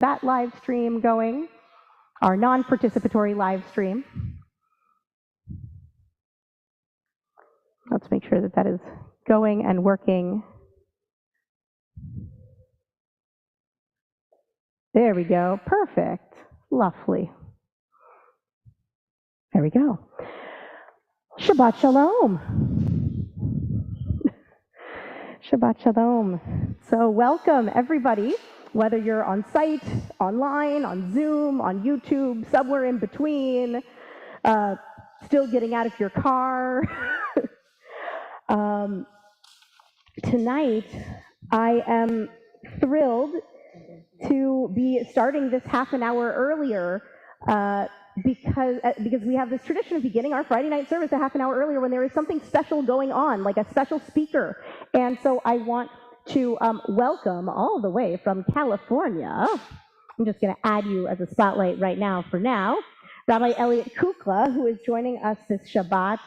that live stream going, our non-participatory live stream. Let's make sure that that is going and working. There we go. Perfect. Lovely. There we go. Shabbat Shalom. Shabbat Shalom. So welcome, everybody, whether you're on site, online, on Zoom, on YouTube, somewhere in between, still getting out of your car. Tonight, I am thrilled to be starting this half an hour earlier because we have this tradition of beginning our Friday night service a half an hour earlier when there is something special going on, like a special speaker. And so I want to welcome all the way from California. I'm just going to add you as a spotlight right now for now. Rabbi Elliott-Kukla, who is joining us this Shabbat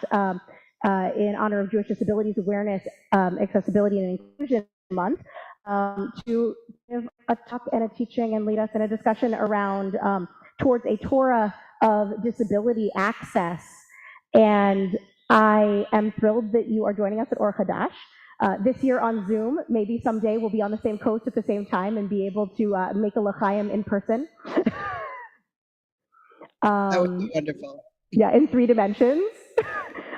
in honor of Jewish Disabilities Awareness, Accessibility, and Inclusion Month, to give a talk and a teaching and lead us in a discussion around towards a Torah of disability access. And I am thrilled that you are joining us at Or Hadash. This year on Zoom, maybe someday we'll be on the same coast at the same time and be able to make a l'chaim in person. That would be wonderful. Yeah, in 3 dimensions.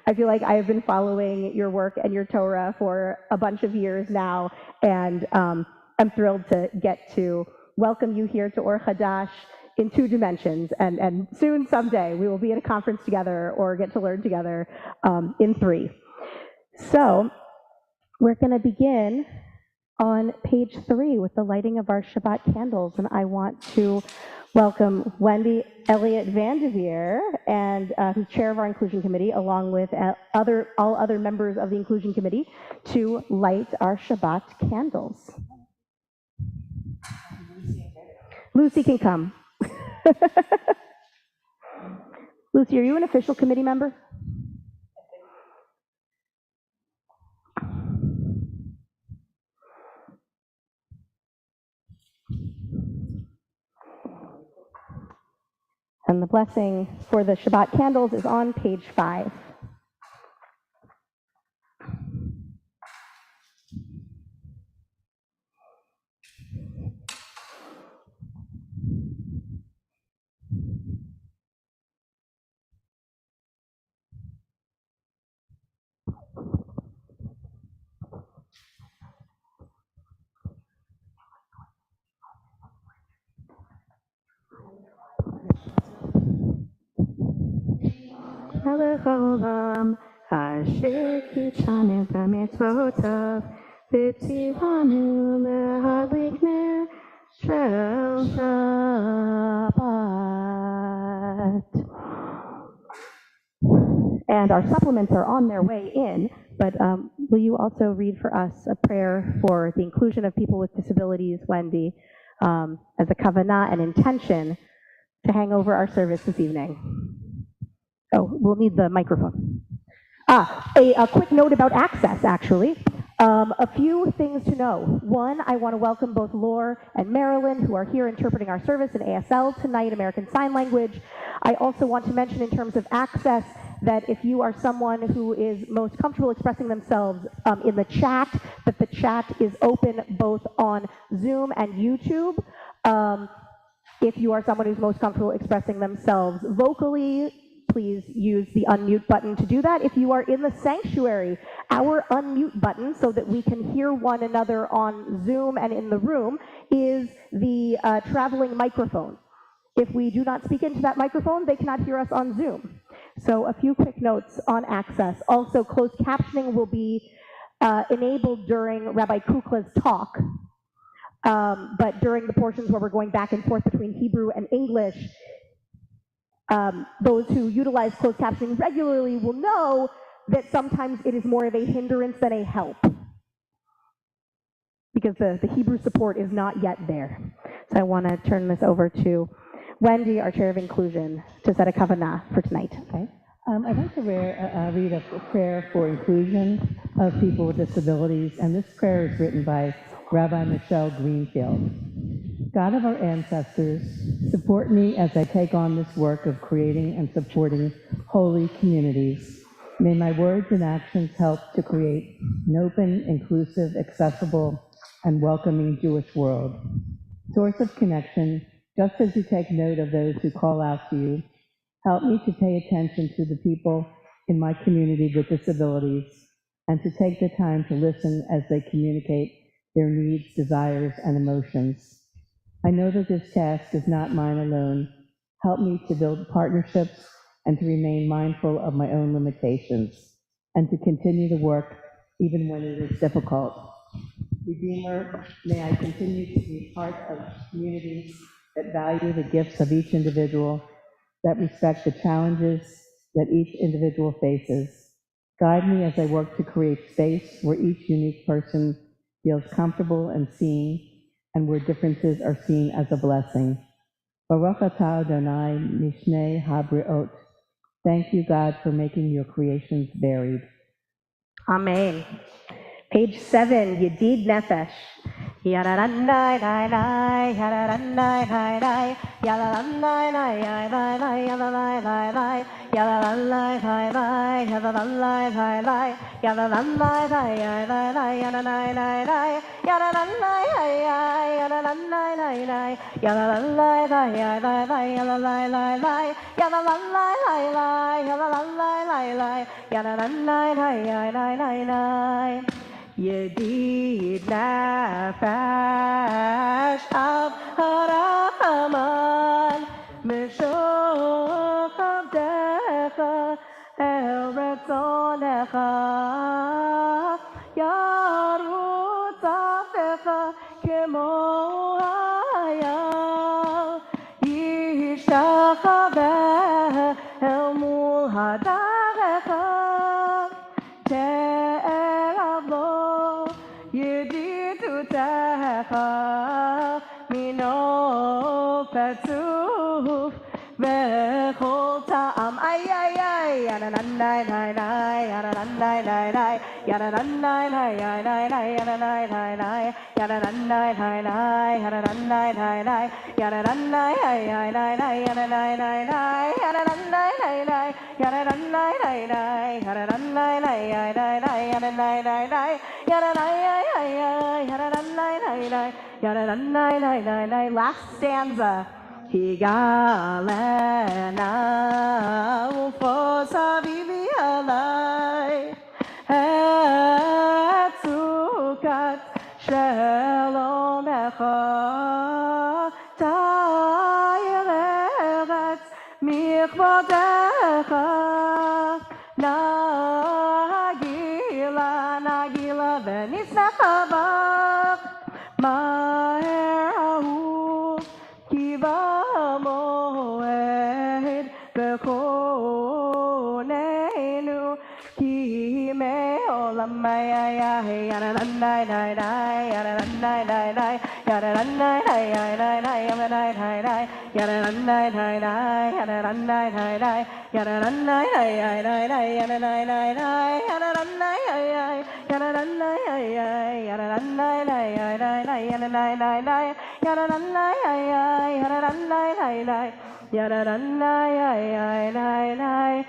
I feel like I have been following your work and your Torah for a bunch of years now, and I'm thrilled to get to welcome you here to Or Hadash in 2 dimensions, and soon, someday, we will be at a conference together or get to learn together in 3. So we're going to begin on page 3 with the lighting of our Shabbat candles, and I want to welcome Wendy Elliott-Vandivier, and who's chair of our Inclusion Committee, along with all other members of the Inclusion Committee, to light our Shabbat candles. Lucy can come. Lucy, are you an official committee member? And the blessing for the Shabbat candles is on page 5. Olam asher kitzanim b'mitzvotav v'tzivanu lehadlik ner shel Shabbat. And our supplements are on their way in, but will you also read for us a prayer for the inclusion of people with disabilities, Wendy, as a kavanah and intention to hang over our service this evening? Oh, we'll need the microphone. A quick note about access, actually. A few things to know. One, I want to welcome both Laura and Marilyn, who are here interpreting our service in ASL tonight, American Sign Language. I also want to mention in terms of access that if you are someone who is most comfortable expressing themselves in the chat, that the chat is open both on Zoom and YouTube. If you are someone who's most comfortable expressing themselves vocally, please use the unmute button to do that. If you are in the sanctuary, our unmute button, so that we can hear one another on Zoom and in the room, is the traveling microphone. If we do not speak into that microphone, they cannot hear us on Zoom. So a few quick notes on access. Also, closed captioning will be enabled during Rabbi Kukla's talk, but during the portions where we're going back and forth between Hebrew and English, those who utilize closed captioning regularly will know that sometimes it is more of a hindrance than a help, because the Hebrew support is not yet there. So I want to turn this over to Wendy, our chair of inclusion, to set a kavanah for tonight. Okay. I'd like to read a prayer for inclusion of people with disabilities, and this prayer is written by Rabbi Michelle Greenfield. God of our ancestors, support me as I take on this work of creating and supporting holy communities. May my words and actions help to create an open, inclusive, accessible, and welcoming Jewish world. Source of connection, just as you take note of those who call out to you, help me to pay attention to the people in my community with disabilities and to take the time to listen as they communicate their needs, desires, and emotions. I know that this task is not mine alone. Help me to build partnerships and to remain mindful of my own limitations and to continue the work even when it is difficult. Redeemer, may I continue to be part of communities that value the gifts of each individual, that respect the challenges that each individual faces. Guide me as I work to create space where each unique person feels comfortable and seen, and where differences are seen as a blessing. Baruch atah Adonai mishnei habriot. Thank you, God, for making your creations varied. Amen. Page 7, Yedid Nefesh. Yadadandai, dai, dai, yadadandai, dai, dai, yadadandai, dai, dai, dai, yadadai, dai, dai, yadadandai, dai, dai, yadadandai, dai, dai, yadadandai, dai, dai, dai, yadadai, dai, dai, yadadandai, dai, yadadandai, dai, dai, yadadandai, dai, dai, dai, yadadai, dai, dai, yadadandai, dai, dai, yadadandai, dai, dai, yadadandai, dai, dai, dai, dai. Yedid nefesh av haraman mishok avdecha el retzonecha yarutz avdecha kemo hayal yishtachaveh el mul hadarecha Mino Petuf Bechol Ta'am Ay ay ay Yadanai nai nai Yadanai nai nai Yadanai nai nai nai Yadanai nai nai Yadanai nai nai Yadanai nai nai Yadanai ay nai nai Yadanai nai nai Yadanai nai nai Yadanai nai nai Yadanai nai nai nai Yadanai nai nai Yadanai ay ay ay Yadanai nai nai Yadanai nai nai nai. Last stanza. Higalena ufosa vivi alai etzukat shelomecha tayeret michvodecha nagila v'nisnachavach Maher ahu kiva moed bekonenu ki me'olam ay yadanai nai nai yadanai nai nai yadanai nai nai nai yadanai nai nai yadanai nai nai yadanai nai nai yadanai nai nai nai yadanai nai nai yadanai nai yadanai nai yadanai nai nai yadanai nai nai yadanai nai nai yadanai nai nai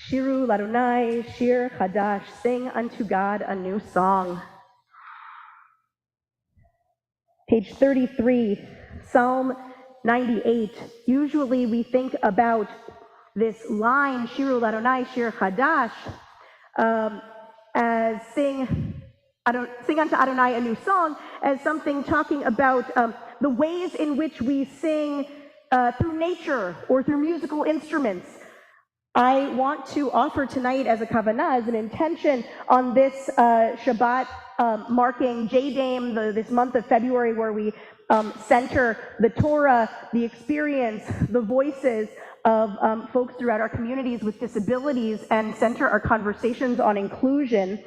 Shiru Ladonai, Shir Hadash, sing unto God a new song. Page 33, Psalm 98. Usually we think about this line, Shiru Ladonai, Shir Hadash, as sing unto Adonai a new song, as something talking about the ways in which we sing through nature or through musical instruments. I want to offer tonight as a kavanah, as an intention on this Shabbat marking JDAIM, this month of February, where we center the Torah, the experience, the voices of folks throughout our communities with disabilities, and center our conversations on inclusion,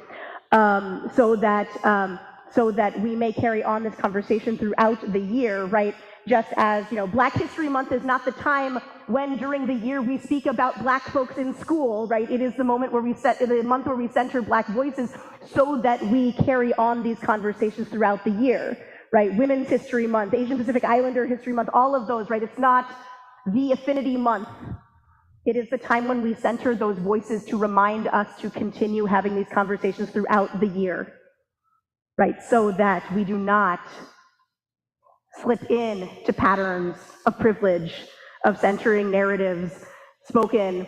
so that we may carry on this conversation throughout the year, right? Just as, Black History Month is not the time when during the year we speak about Black folks in school, right? It is the month where we center Black voices so that we carry on these conversations throughout the year, right? Women's History Month, Asian Pacific Islander History Month, all of those, right? It's not the Affinity Month. It is the time when we center those voices to remind us to continue having these conversations throughout the year, right? So that we do not slip into patterns of privilege, of centering narratives spoken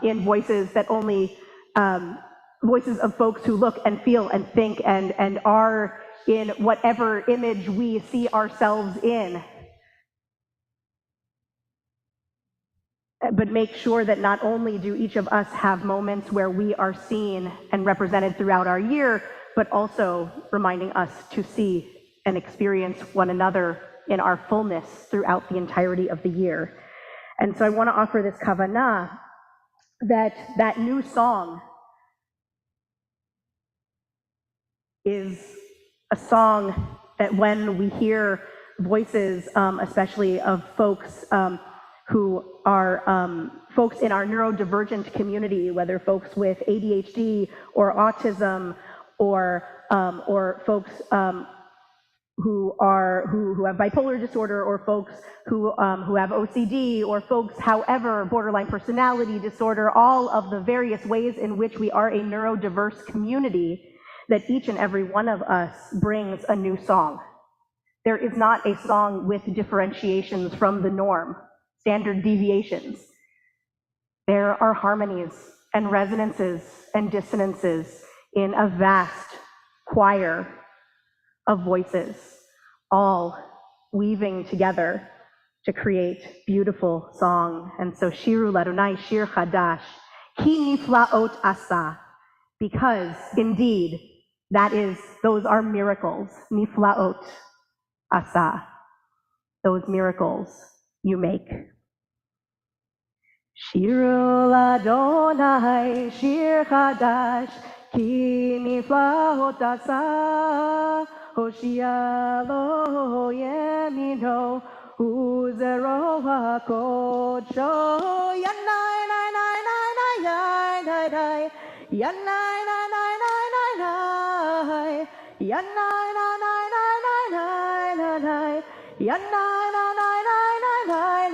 in voices that only, voices of folks who look and feel and think and are in whatever image we see ourselves in. But make sure that not only do each of us have moments where we are seen and represented throughout our year, but also reminding us to see and experience one another in our fullness throughout the entirety of the year. And so I want to offer this kavanah that new song is a song that when we hear voices, especially of folks who are folks in our neurodivergent community, whether folks with ADHD or autism or folks who have bipolar disorder, or folks who have OCD, or folks, however, borderline personality disorder, all of the various ways in which we are a neurodiverse community, that each and every one of us brings a new song. There is not a song with differentiations from the norm, standard deviations. There are harmonies and resonances and dissonances in a vast choir of voices, all weaving together to create beautiful song. And so Shiru Ladonai Shir Hadash, Ki Niflaot Asa, because indeed those are miracles. Niflaot Asa, those miracles you make. Shiru Ladonai Shir Hadash, Ki Niflaot Asa, Hoshia lo yemino, uzero hakodsho, yanai nai nai nai nai nai nai, yanai nai nai nai nai, yanai nai nai nai nai nai, yanai nai nai nai nai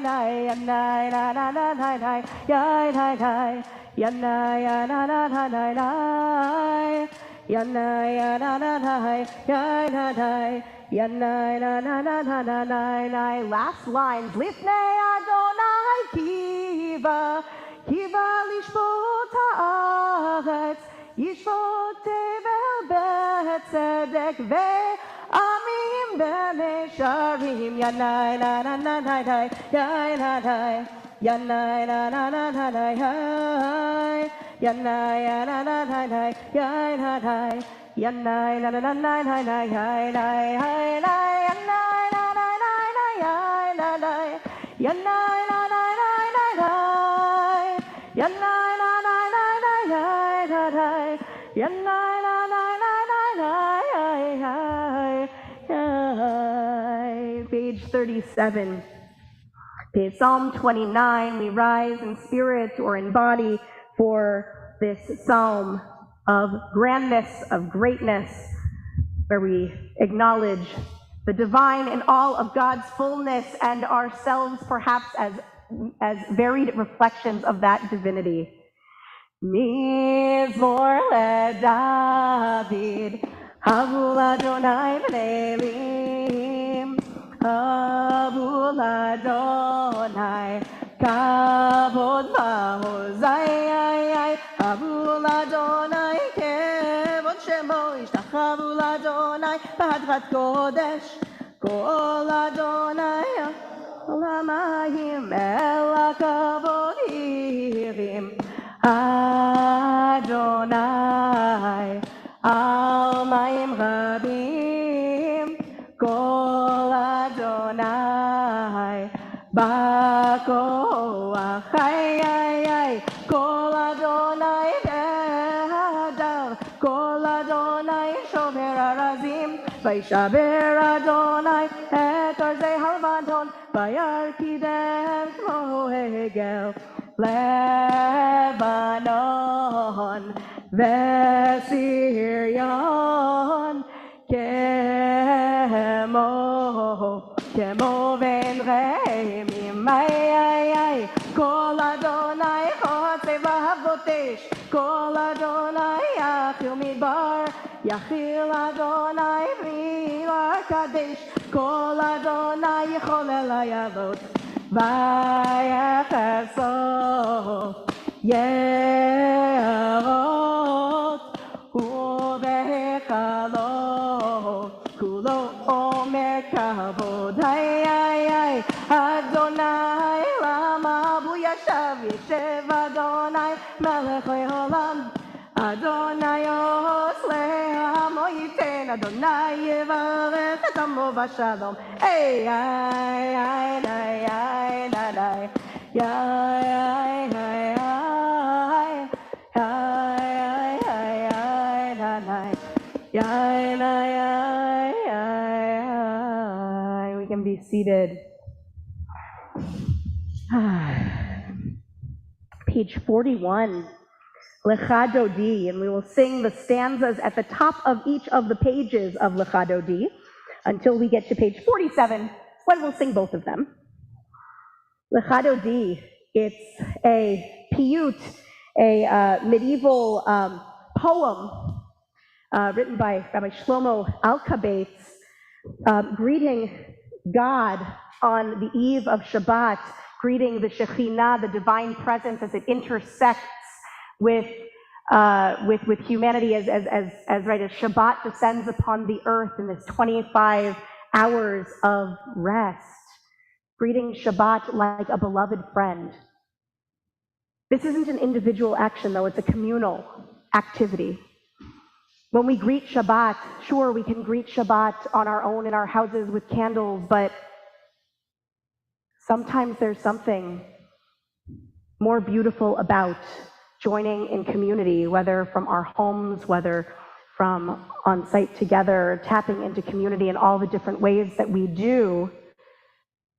nai, yanai nai nai nai nai, yanai yanai nai nai nai. Yanai yanai yanai yanai yanai. Last lines. Lifnei Adonai kiva kiva lishbot haaretz yishbot tevel betzedek ve'amim be'nesharim. Yanai yanai yanai yanai yanai. Yanai yanai yanai yanai yanai yanai yanai yanai. Page 37. Page Psalm 29. We rise in spirit or in body for this psalm of grandness, of greatness, where we acknowledge the divine in all of God's fullness and ourselves perhaps as varied reflections of that divinity. Mizmor leDavid, Havu l'Adonai b'nei Elim, Havu l'Adonai, Kavod v'hozai, Havu l'Adonai kevod shemo, Ishtachavu l'Adonai b'hadrat kodesh, Kol Adonai l'hamayim el hakavod hirim, Adonai al mayim rabim, Kol Adonai b'koach, Kol Adonai behadav, Kol Adonai shomer arazim, וישבר אדוני את ארזי הלבנון, וירקידם כמו הגל לבנון וסיריון, כמו בן רעים, כל אדוני חוצה להבות אש, כל אדוני יחיל מדבר, יחיל אדוני בהר קדש, כל אדוני יכול לעלות, ויחסו יערות ובהיכלו כולו אומר כבוד. אדוני למה בו ישב אדוני מלך העולם, אדוני עוש לעמו ייתן, אדוני יברך את עמו בשלום. We can be seated. Page 41, Lecha Dodi, and we will sing the stanzas at the top of each of the pages of Lecha Dodi until we get to page 47, when we'll sing both of them. Lecha Dodi, it's a piyut, a medieval poem written by Rabbi Shlomo Alkabates, greeting God on the eve of Shabbat, greeting the Shekhinah, the divine presence, as it intersects with humanity, as Shabbat descends upon the earth in this 25 hours of rest, greeting Shabbat like a beloved friend. This isn't an individual action, though, it's a communal activity. When we greet Shabbat, sure, we can greet Shabbat on our own in our houses with candles, but sometimes there's something more beautiful about joining in community, whether from our homes, whether from on site together, tapping into community in all the different ways that we do.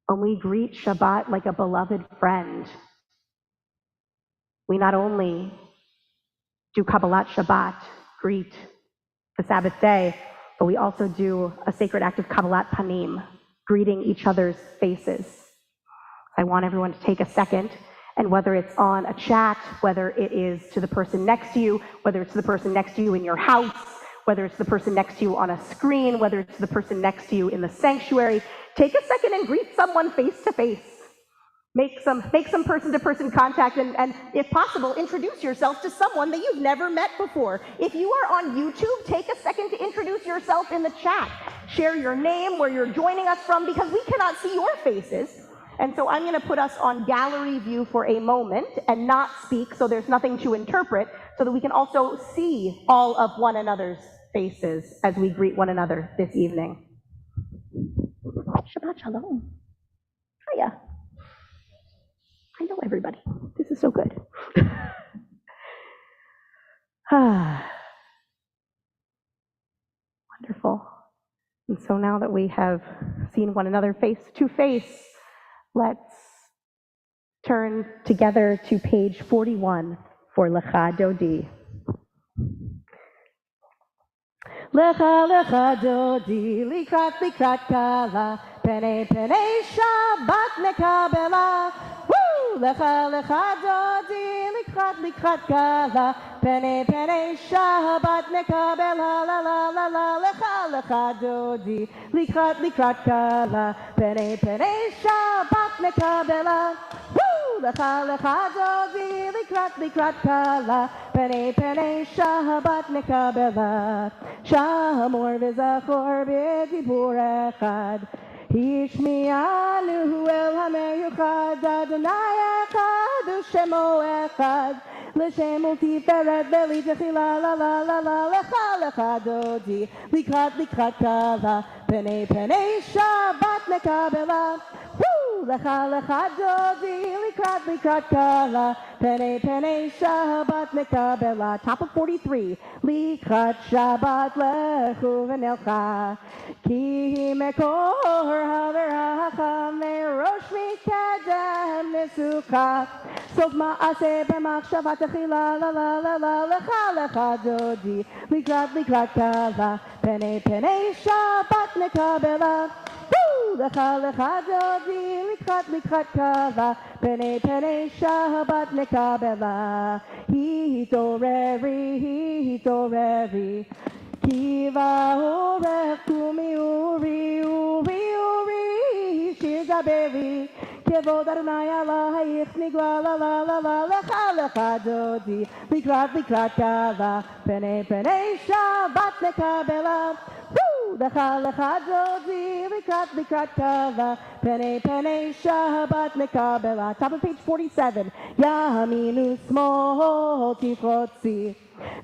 When we greet Shabbat like a beloved friend, we not only do Kabbalat Shabbat, greet the Sabbath day, but we also do a sacred act of Kabbalat Panim, greeting each other's faces. I want everyone to take a second, and whether it's on a chat, whether it is to the person next to you, whether it's the person next to you in your house, whether it's the person next to you on a screen, whether it's the person next to you in the sanctuary, take a second and greet someone face to face. Make some person-to-person contact, and if possible, introduce yourself to someone that you've never met before. If you are on YouTube, take a second to introduce yourself in the chat. Share your name, where you're joining us from, because we cannot see your faces. And so I'm going to put us on gallery view for a moment and not speak, so there's nothing to interpret, so that we can also see all of one another's faces as we greet one another this evening. Shabbat Shalom. Hiya. I know everybody. This is so good. Wonderful. And so now that we have seen one another face to face, let's turn together to page 41 for Lecha Dodi. Lecha Lecha Dodi, likrat likrat kala, pene pene Shabbat mekabela. Lecha Lecha Dodi, likrat likrat kala, pene pene Shabbat mekabela. La la la la. Lecha Lecha Dodi, likrat likrat kala, pene pene Shabbat mekabela. Lecha Lecha Dodi, likrat likrat kala, pene pene Shabbat mekabela. Shamor v'zachor b'dibur echad, Hishmianu el hameyuchad, Adonai echad u'shemo echad, l'shem u'tiferet v'li techila la la la la. Lecha Lecha Dodi, likrat likrat kala, pene pene Shabbat mekabela. Lecha lecha dodi, likrat kala, pene Shabbat mekabela. Top of 43. Likrat Shabbat lechu v'nelcha, ki mekor haveracha merosh mikadem nesucha. Sof ma'aseh b'machshavat tchila la la la la lecha lecha dodi, likrat kala, pene Shabbat mekabela. Lecha lecha dodi, likrat kala, pene Shabbat mekabela. Hitoreri, kiva orech kumi uri, shir daberi, kevod Adonai alayich nigla la la la la, lecha dodi, likrat kala, pene Shabbat mekabela. Lecha dodi, likrat kala, pene Shabbat mekabela. Top of page 47. Yaminu smol tifrotzi,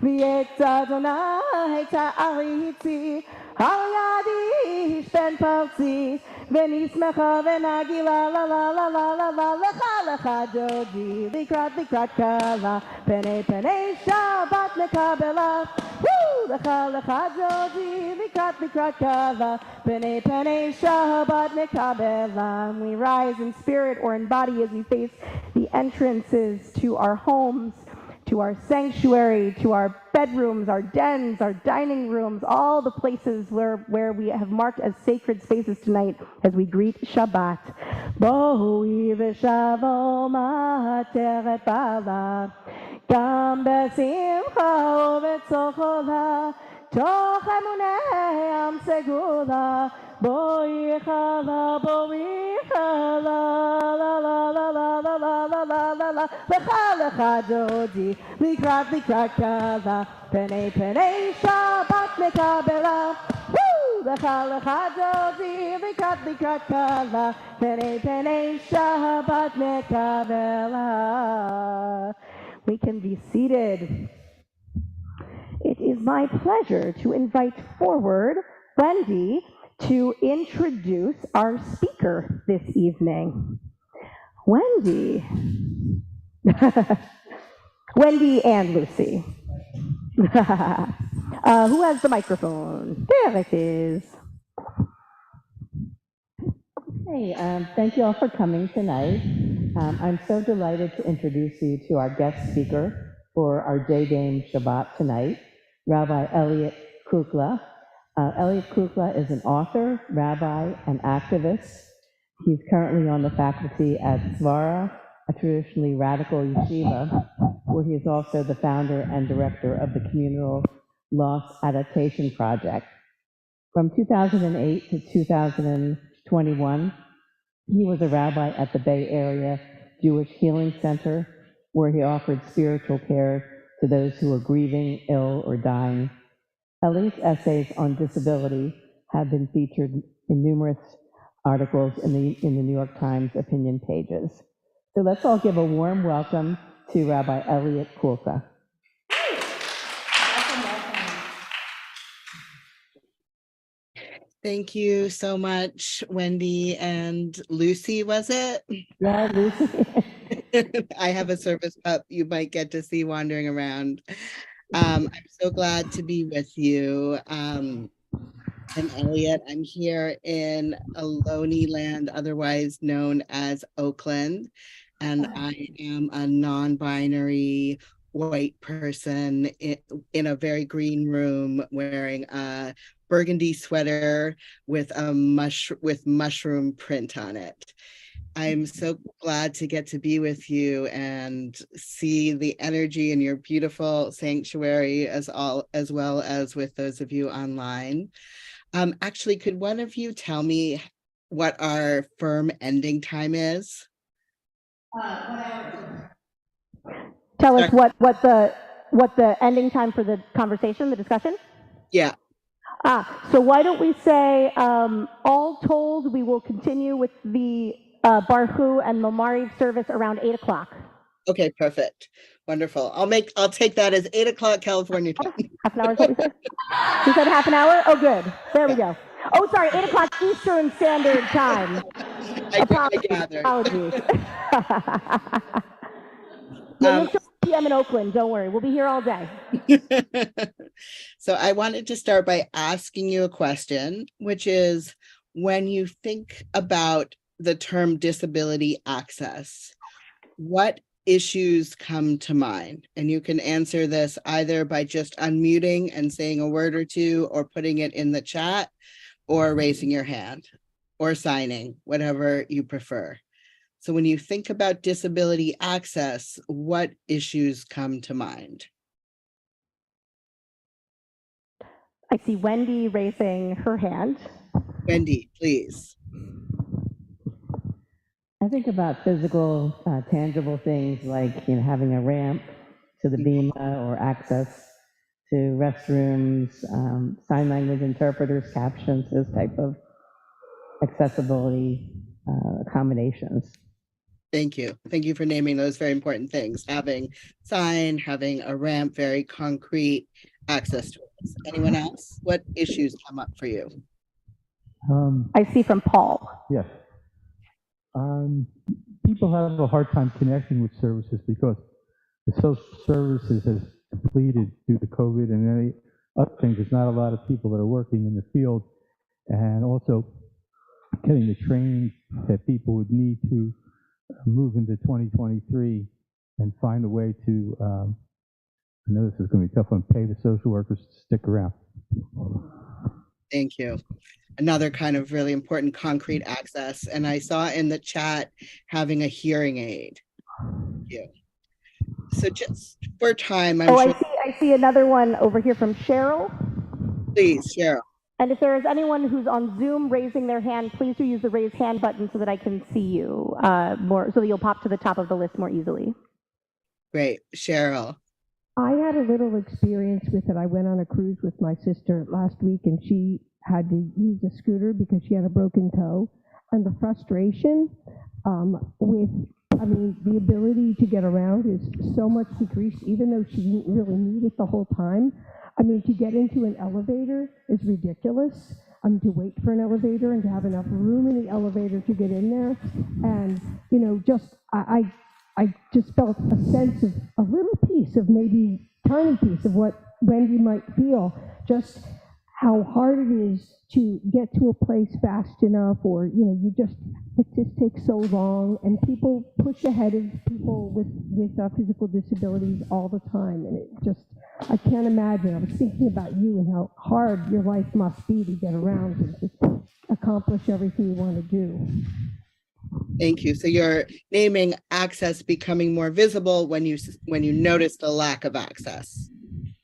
v'yet Adonai ta'ariti, al yadi shpen parti, v'nismecha v'nagila la la la la la la, lecha dodi, likrat kala, pene Shabbat mekabela. Lecha dodi, likrat kala, pene Shabbat mekabela. We rise in spirit or in body as we face the entrances to our homes, to our sanctuary, to our bedrooms, our dens, our dining rooms, all the places where we have marked as sacred spaces tonight as we greet Shabbat. Bohi v'shavo materet bala, gam besimcha u'betzochola, toch emunei am segula, boi chala, la la la la la la la la la la, lecha dodi, likrat kala, pene Shabbat mekabela. Lecha dodi, likrat kala, pene Shabbat mekabela. We can be seated. It is my pleasure to invite forward Wendy to introduce our speaker this evening. Wendy. Wendy and Lucy. Who has the microphone? There it is. Hey, thank you all for coming tonight. I'm so delighted to introduce you to our guest speaker for our JDAIM Shabbat tonight, Rabbi Elliott Kukla. Elliott Kukla is an author, rabbi, and activist. He's currently on the faculty at Svara, a traditionally radical yeshiva, where he is also the founder and director of the Communal Loss Adaptation Project. From 2008 to 2021, he was a rabbi at the Bay Area Jewish Healing Center, where he offered spiritual care to those who were grieving, ill, or dying. Elliott's essays on disability have been featured in numerous articles in the New York Times opinion pages. So let's all give a warm welcome to Rabbi Elliott Kukla. Thank you so much, Wendy and Lucy, was it? Yeah, Lucy. I have a service pup you might get to see wandering around. I'm so glad to be with you. I'm Elliott. I'm here in Ohlone land, otherwise known as Oakland, and I am a non-binary white person in a very green room wearing a burgundy sweater with a mushroom print on it. I'm so glad to get to be with you and see the energy in your beautiful sanctuary as well as with those of you online. Actually, could one of you tell me what our firm ending time is? Tell us what the ending time for the conversation, the discussion? Yeah. So why don't we say, all told, we will continue with the Baruch and Mamariv service around 8 o'clock. Okay, perfect. Wonderful. I'll take that as 8 o'clock California time. Half an hour is what we said? We said half an hour? Oh, good. There we go. Oh, sorry, 8 o'clock Eastern Standard Time. I gathered. Apologies. Yeah, you'll 2 p.m. in Oakland. Don't worry. We'll be here all day. So I wanted to start by asking you a question, which is, when you think about the term disability access, what issues come to mind? And you can answer this either by just unmuting and saying a word or two, or putting it in the chat, or raising your hand, or signing, whatever you prefer. So when you think about disability access, what issues come to mind? I see Wendy raising her hand. Wendy, please. I think about physical, tangible things like, having a ramp to the BEMA or access to restrooms, sign language interpreters, captions, those type of accessibility accommodations. Thank you. Thank you for naming those very important things. Having sign, having a ramp, very concrete access to it. Anyone else? What issues come up for you? I see from Paul. Yes. People have a hard time connecting with services because the social services has depleted due to COVID and any other things. There's not a lot of people that are working in the field, and also getting the training that people would need to move into 2023 and find a way to, I know this is going to be tough one, pay the social workers to stick around. Thank you. Another kind of really important concrete access. And I saw in the chat having a hearing aid. Thank you. So just for time, I see another one over here from Cheryl. Please, Cheryl. And if there is anyone who's on Zoom raising their hand, please do use the raise hand button so that I can see you more, so that you'll pop to the top of the list more easily. Great. Cheryl. I had a little experience with it. I went on a cruise with my sister last week, and she had to use a scooter because she had a broken toe. And the frustration the ability to get around is so much decreased, even though she didn't really need it the whole time. To get into an elevator is ridiculous. To wait for an elevator and to have enough room in the elevator to get in there. And, I just felt a sense of a little piece of maybe tiny piece of what Wendy might feel, just how hard it is to get to a place fast enough, or, it just takes so long, and people push ahead of people with physical disabilities all the time. And I can't imagine. I was thinking about you and how hard your life must be to get around and just accomplish everything you want to do. Thank you. So you're naming access becoming more visible when you notice the lack of access.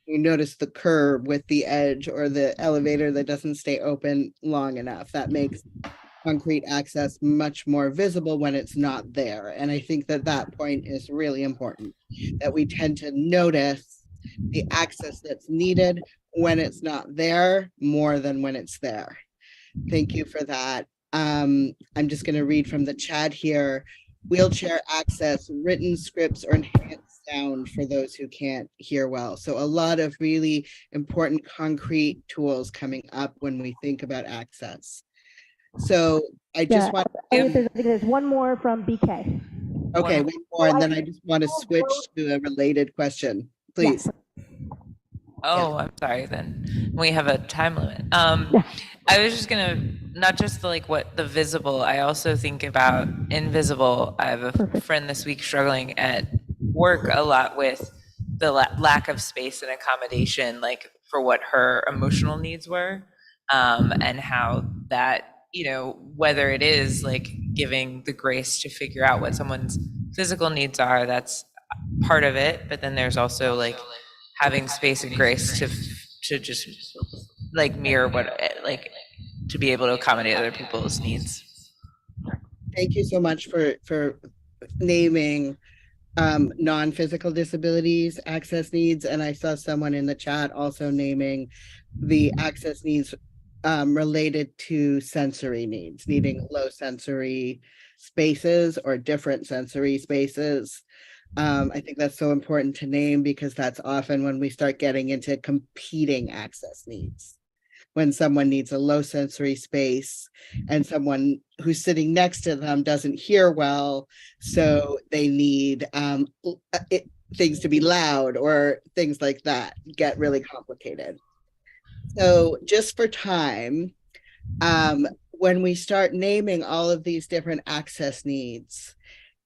You notice the curb with the edge, or the elevator that doesn't stay open long enough. That makes concrete access much more visible when it's not there. And I think that point is really important, that we tend to notice the access that's needed when it's not there more than when it's there. Thank you for that. I'm just going to read from the chat here. Wheelchair access, written scripts, or enhanced sound for those who can't hear well. So a lot of really important concrete tools coming up when we think about access. So I just want to... There's one more from BK. Okay, one more, and then I just want to switch to a related question, please. Yes. Oh, I'm sorry then. We have a time limit. I was just gonna, not just what the visible, I also think about invisible. I have a friend this week struggling at work a lot with the lack of space and accommodation, for what her emotional needs were, and how that, whether it is giving the grace to figure out what someone's physical needs are, that's part of it, but then there's also having space and grace to just mirror what to be able to accommodate other people's needs. Thank you so much for naming non-physical disabilities access needs, and I saw someone in the chat also naming the access needs related to sensory needs, needing low sensory spaces or different sensory spaces. I think that's so important to name, because that's often when we start getting into competing access needs. when someone needs a low sensory space and someone who's sitting next to them doesn't hear well, so they need things to be loud or things like that get really complicated. So just for time, when we start naming all of these different access needs,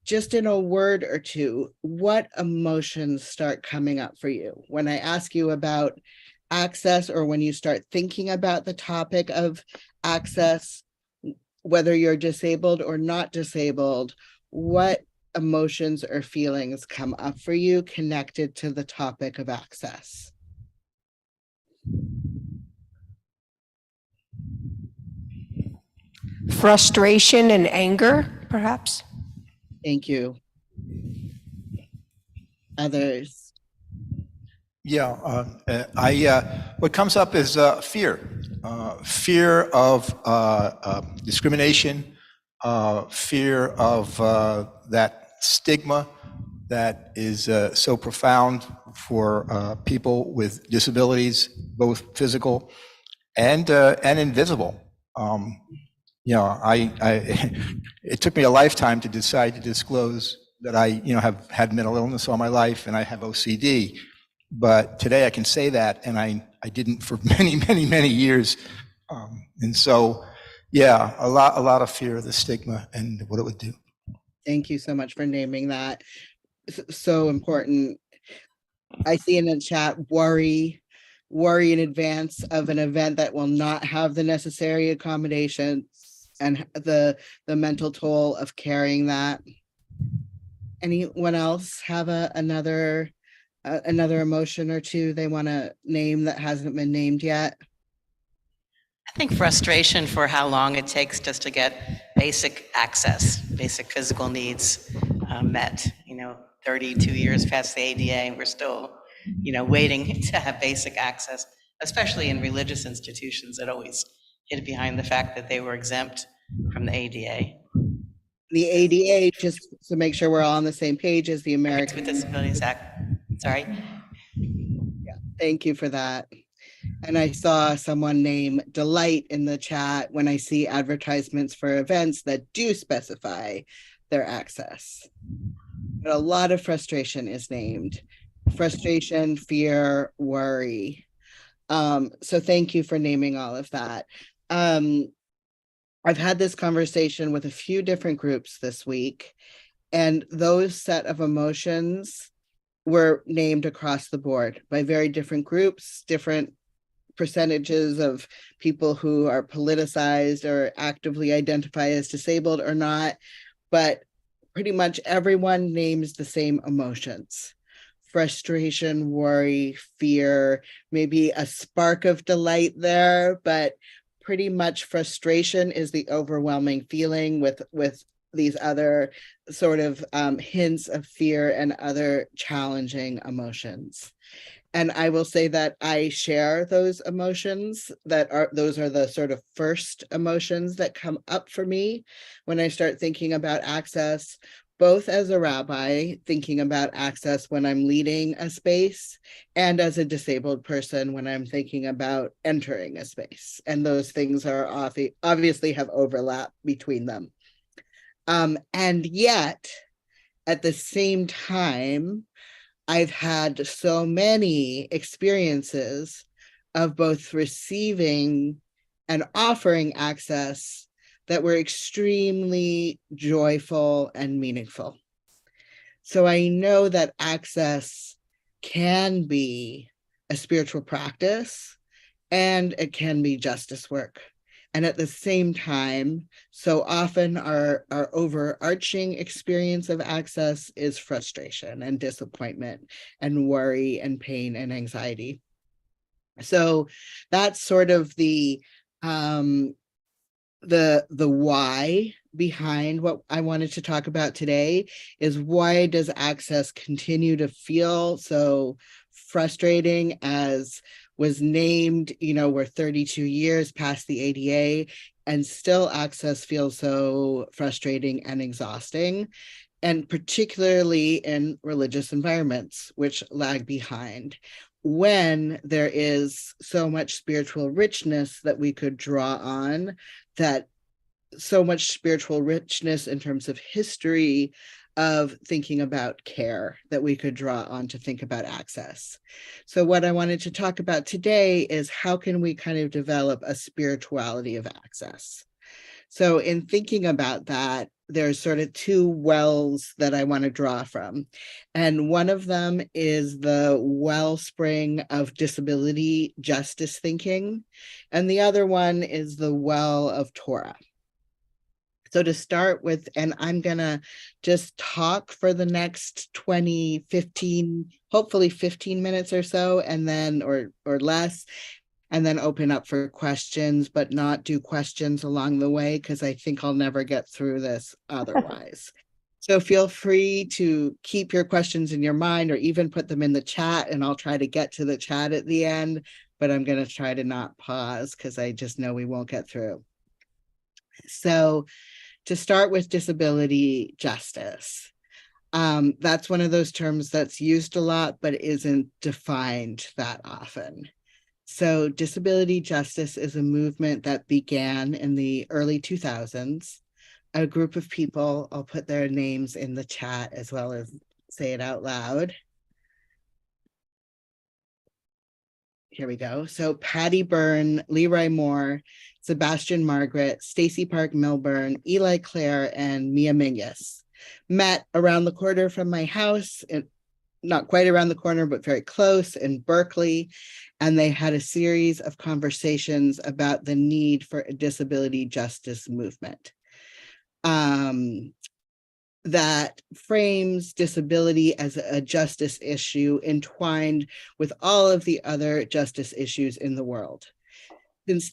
just in a word or two, what emotions start coming up for you? When I ask you about access, or when you start thinking about the topic of access, whether you're disabled or not disabled, what emotions or feelings come up for you connected to the topic of access? Frustration and anger, perhaps. Thank you. Others? Yeah, what comes up is fear. Fear of discrimination, fear of that stigma that is so profound for people with disabilities, both physical and invisible. It took me a lifetime to decide to disclose that I, have had mental illness all my life and I have OCD. But today I can say that, and I didn't for many, many, many years. And so, yeah, a lot of fear of the stigma and what it would do. Thank you so much for naming that. So important. I see in the chat, worry in advance of an event that will not have the necessary accommodations, and the mental toll of carrying that. Anyone else have another emotion or two they want to name that hasn't been named yet? I think frustration for how long it takes just to get basic access, basic physical needs met. 32 years past the ADA, and we're still, waiting to have basic access, especially in religious institutions that always hid behind the fact that they were exempt from the ADA. The ADA, just to make sure we're all on the same page, is the American with Disabilities Act. Sorry. Yeah, thank you for that. And I saw someone name Delight in the chat when I see advertisements for events that do specify their access. But a lot of frustration is named. Frustration, fear, worry. So thank you for naming all of that. I've had this conversation with a few different groups this week, and those set of emotions were named across the board by very different groups, different percentages of people who are politicized or actively identify as disabled or not, but pretty much everyone names the same emotions: frustration, worry, fear, maybe a spark of delight there, but pretty much frustration is the overwhelming feeling with these other sort of hints of fear and other challenging emotions. And I will say that I share those emotions. Those are the sort of first emotions that come up for me when I start thinking about access, both as a rabbi, thinking about access when I'm leading a space, and as a disabled person when I'm thinking about entering a space. And those things are obviously have overlap between them. And yet, at the same time, I've had so many experiences of both receiving and offering access that were extremely joyful and meaningful. So I know that access can be a spiritual practice and it can be justice work. And at the same time, so often our overarching experience of access is frustration and disappointment and worry and pain and anxiety. So that's sort of the why behind what I wanted to talk about today is, why does access continue to feel so frustrating? As was named, we're 32 years past the ADA and still access feels so frustrating and exhausting, and particularly in religious environments, which lag behind. when there is so much spiritual richness that we could draw on, that so much spiritual richness in terms of history of thinking about care that we could draw on to think about access. So what I wanted to talk about today is how can we kind of develop a spirituality of access? So in thinking about that, there's sort of two wells that I want to draw from. And one of them is the wellspring of disability justice thinking. And the other one is the well of Torah. So to start with, and I'm gonna just talk for the next 20, 15, hopefully 15 minutes or so, and then, or less, and then open up for questions, but not do questions along the way, because I think I'll never get through this otherwise. So feel free to keep your questions in your mind or even put them in the chat, and I'll try to get to the chat at the end, but I'm gonna try to not pause because I just know we won't get through. So to start with disability justice, that's one of those terms that's used a lot, but isn't defined that often. So disability justice is a movement that began in the early 2000s. A group of people, I'll put their names in the chat as well as say it out loud. Here we go. So Patty Byrne, Leroy Moore, Sebastian Margaret, Stacy Park Milburn, Eli Clare, and Mia Mingus met around the corner from my house, and not quite around the corner, but very close, in Berkeley. And they had a series of conversations about the need for a disability justice movement that frames disability as a justice issue entwined with all of the other justice issues in the world. Since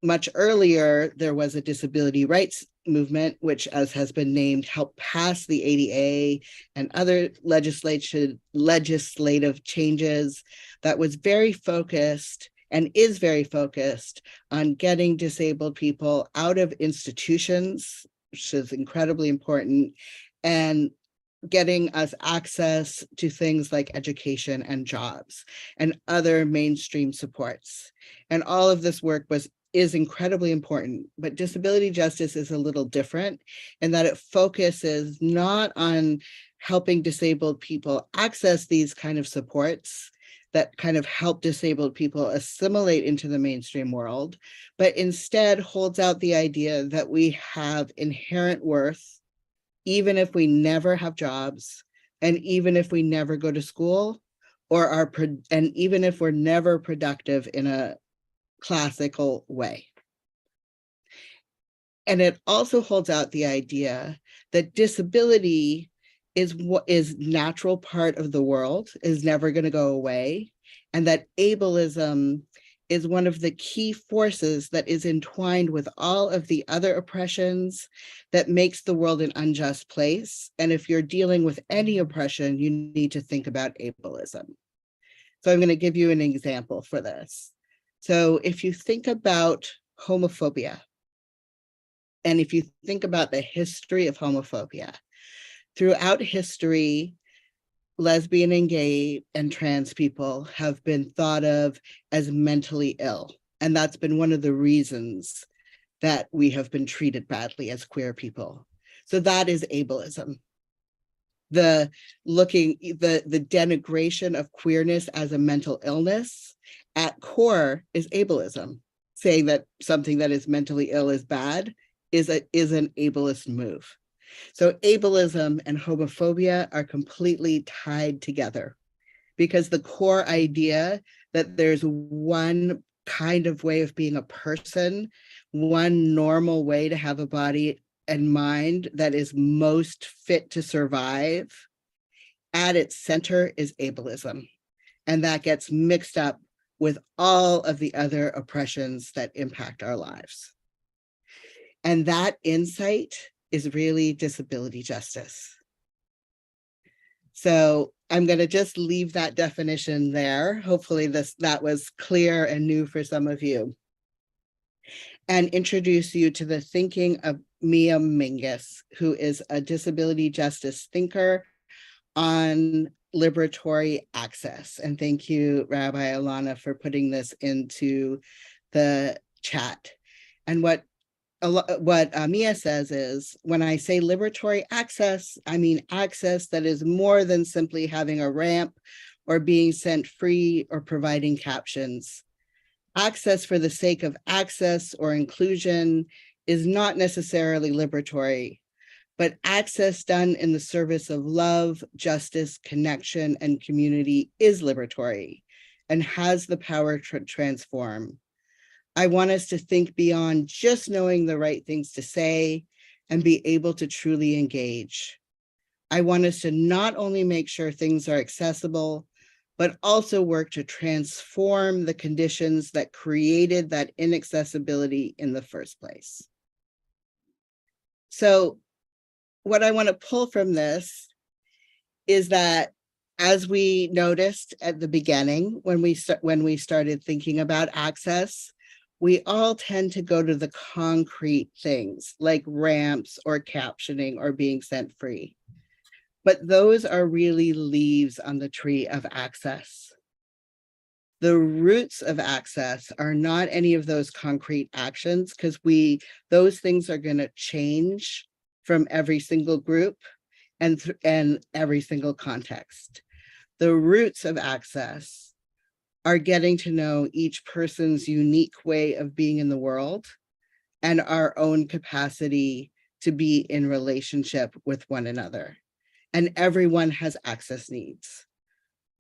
much earlier, there was a disability rights movement, which, as has been named, helped pass the ADA and other legislative changes that was very focused and is very focused on getting disabled people out of institutions, which is incredibly important, and getting us access to things like education and jobs and other mainstream supports. And all of this work is incredibly important, but disability justice is a little different in that it focuses not on helping disabled people access these kind of supports that kind of help disabled people assimilate into the mainstream world, but instead holds out the idea that we have inherent worth, even if we never have jobs, and even if we never go to school, and even if we're never productive in a classical way. And it also holds out the idea that disability is what is natural part of the world, is never going to go away, and that ableism is one of the key forces that is entwined with all of the other oppressions that makes the world an unjust place. And if you're dealing with any oppression, you need to think about ableism. So I'm going to give you an example for this. So if you think about homophobia, and if you think about the history of homophobia, throughout history, lesbian and gay and trans people have been thought of as mentally ill. And that's been one of the reasons that we have been treated badly as queer people. So that is ableism. The denigration of queerness as a mental illness at core is ableism. Saying that something that is mentally ill is bad is an ableist move. So ableism and homophobia are completely tied together, because the core idea that there's one kind of way of being a person, one normal way to have a body and mind that is most fit to survive, at its center is ableism. And that gets mixed up with all of the other oppressions that impact our lives. And that insight is really disability justice. So I'm going to just leave that definition there. Hopefully that was clear and new for some of you. And introduce you to the thinking of Mia Mingus, who is a disability justice thinker on liberatory access. And thank you, Rabbi Alanna, for putting this into the chat. And what Mia says is, when I say liberatory access, I mean access that is more than simply having a ramp or being sent free or providing captions. Access for the sake of access or inclusion is not necessarily liberatory, but access done in the service of love, justice, connection, and community is liberatory and has the power to transform. I want us to think beyond just knowing the right things to say and be able to truly engage. I want us to not only make sure things are accessible, but also work to transform the conditions that created that inaccessibility in the first place. So what I want to pull from this is that, as we noticed at the beginning, when we started thinking about access, we all tend to go to the concrete things like ramps or captioning or being sent free. But those are really leaves on the tree of access. The roots of access are not any of those concrete actions, because those things are going to change from every single group and every single context. The roots of access are getting to know each person's unique way of being in the world and our own capacity to be in relationship with one another. And everyone has access needs.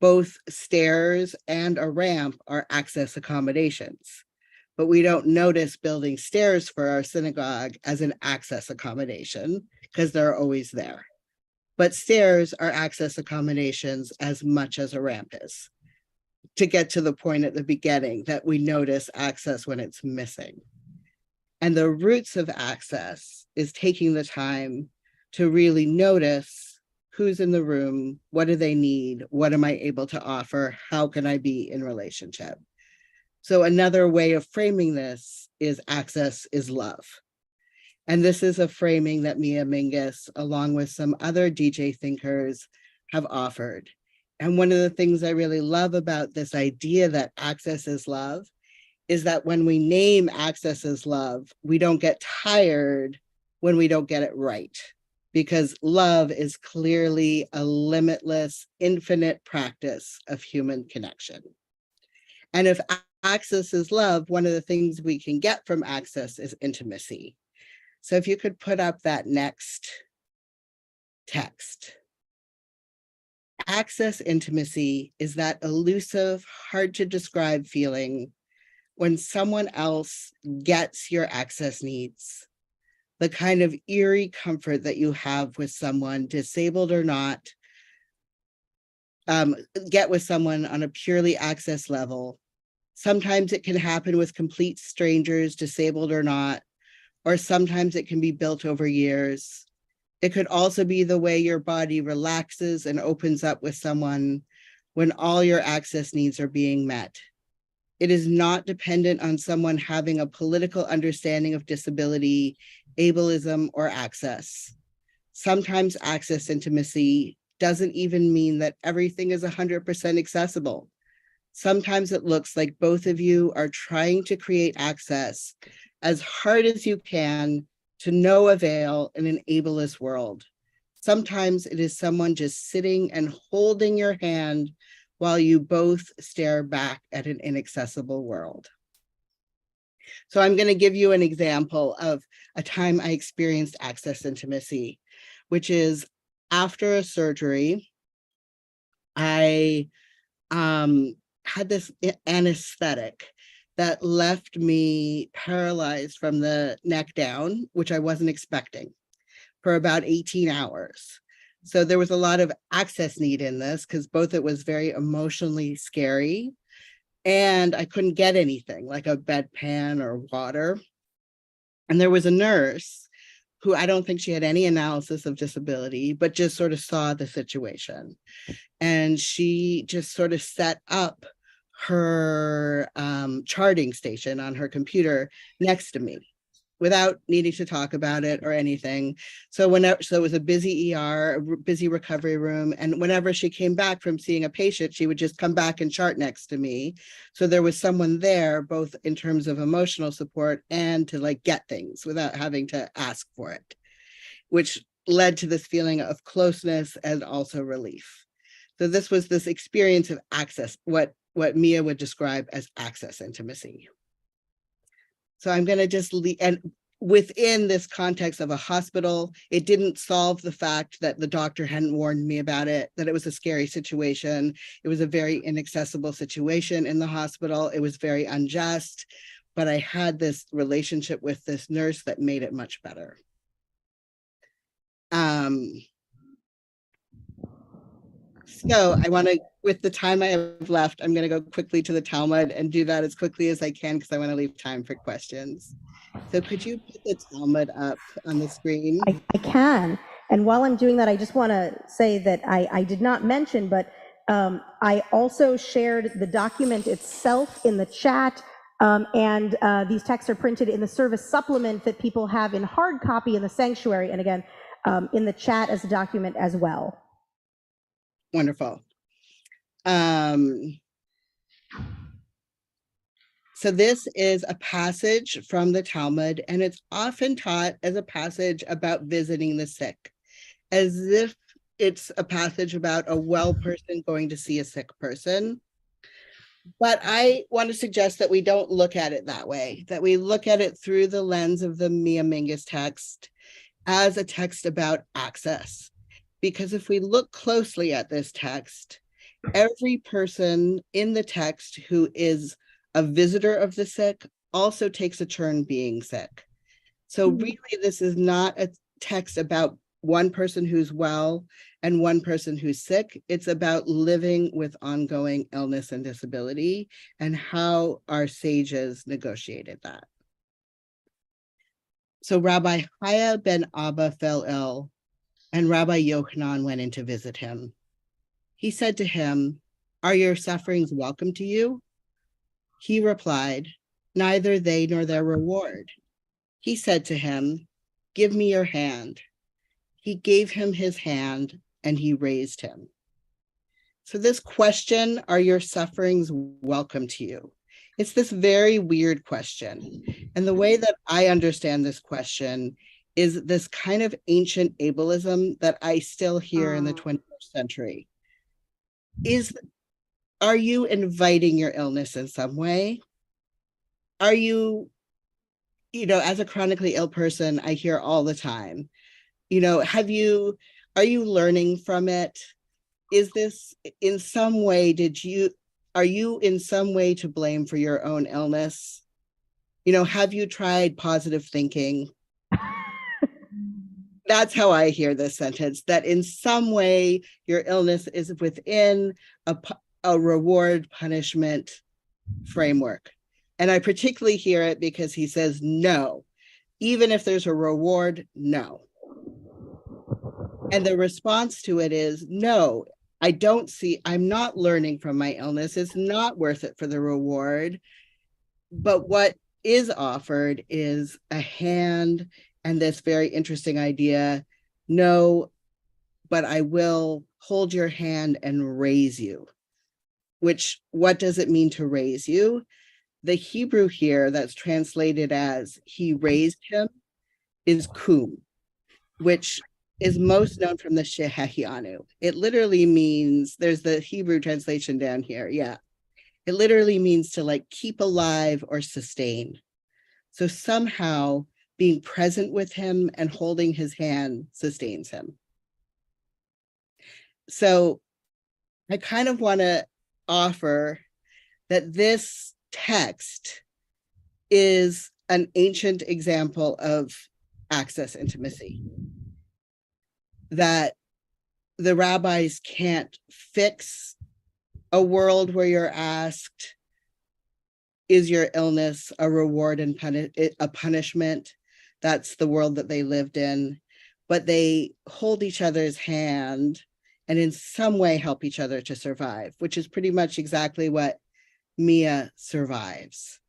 Both stairs and a ramp are access accommodations, but we don't notice building stairs for our synagogue as an access accommodation because they're always there. But stairs are access accommodations as much as a ramp is, to get to the point at the beginning that we notice access when it's missing. And the roots of access is taking the time to really notice who's in the room, what do they need, what am I able to offer, how can I be in relationship? So another way of framing this is access is love. And this is a framing that Mia Mingus, along with some other DJ thinkers, have offered. And one of the things I really love about this idea that access is love is that when we name access as love, we don't get tired when we don't get it right, because love is clearly a limitless, infinite practice of human connection. And if access is love, one of the things we can get from access is intimacy. So if you could put up that next text. Access intimacy is that elusive, hard to describe feeling when someone else gets your access needs, the kind of eerie comfort that you have with someone, disabled or not, get with someone on a purely access level. Sometimes it can happen with complete strangers, disabled or not, or sometimes it can be built over years. It could also be the way your body relaxes and opens up with someone when all your access needs are being met. It is not dependent on someone having a political understanding of disability, ableism, or access. Sometimes access intimacy doesn't even mean that everything is 100% accessible. Sometimes it looks like both of you are trying to create access as hard as you can to no avail in an ableist world. Sometimes it is someone just sitting and holding your hand while you both stare back at an inaccessible world. So I'm going to give you an example of a time I experienced access intimacy, which is after a surgery. I had this anesthetic that left me paralyzed from the neck down, which I wasn't expecting, for about 18 hours. So there was a lot of access need in this because both it was very emotionally scary and I couldn't get anything like a bedpan or water. And there was a nurse who I don't think she had any analysis of disability, but just sort of saw the situation. And she just sort of set up her charting station on her computer next to me. without needing to talk about it or anything. So it was a busy ER, a busy recovery room. And whenever she came back from seeing a patient, she would just come back and chart next to me. So there was someone there, both in terms of emotional support and to like get things without having to ask for it, which led to this feeling of closeness and also relief. So this was this experience of access, what Mia would describe as access intimacy. So I'm going to just leave, and within this context of a hospital, it didn't solve the fact that the doctor hadn't warned me about it, that it was a scary situation. It was a very inaccessible situation in the hospital. It was very unjust, but I had this relationship with this nurse that made it much better. So I want to, with the time I have left, I'm going to go quickly to the Talmud and do that as quickly as I can because I want to leave time for questions. So could you put the Talmud up on the screen? I can. And while I'm doing that, I just want to say that I did not mention, but I also shared the document itself in the chat. And these texts are printed in the service supplement that people have in hard copy in the sanctuary. And again, in the chat as a document as well. Wonderful. So this is a passage from the Talmud, and it's often taught as a passage about visiting the sick, as if it's a passage about a well person going to see a sick person. But I want to suggest that we don't look at it that way, that we look at it through the lens of the Mia Mingus text as a text about access. Because if we look closely at this text, every person in the text who is a visitor of the sick also takes a turn being sick. So really, this is not a text about one person who's well and one person who's sick. It's about living with ongoing illness and disability and how our sages negotiated that. So Rabbi Chaya ben Abba fell ill, and Rabbi Yochanan went in to visit him. He said to him, "Are your sufferings welcome to you?" He replied, "Neither they nor their reward." He said to him, "Give me your hand." He gave him his hand, and he raised him. So this question, are your sufferings welcome to you? It's this very weird question. And the way that I understand this question is this kind of ancient ableism that I still hear in the 21st century. Are you inviting your illness in some way? Are you, as a chronically ill person, I hear all the time, are you learning from it? Is this in some way, are you in some way to blame for your own illness? Have you tried positive thinking? That's how I hear this sentence, that in some way your illness is within a reward punishment framework. And I particularly hear it because he says, no, even if there's a reward, no. And the response to it is, no, I'm not learning from my illness. It's not worth it for the reward. But what is offered is a hand and this very interesting idea, no, but I will hold your hand and raise you. Which, what does it mean to raise you? The Hebrew here that's translated as he raised him is kum, which is most known from the Shehehianu. It literally means, there's the Hebrew translation down here, yeah. It literally means to keep alive or sustain. So somehow being present with him and holding his hand sustains him. So I kind of want to offer that this text is an ancient example of access intimacy. That the rabbis can't fix a world where you're asked, is your illness a reward and a punishment? That's the world that they lived in. But they hold each other's hand and in some way help each other to survive, which is pretty much exactly what Mia survives.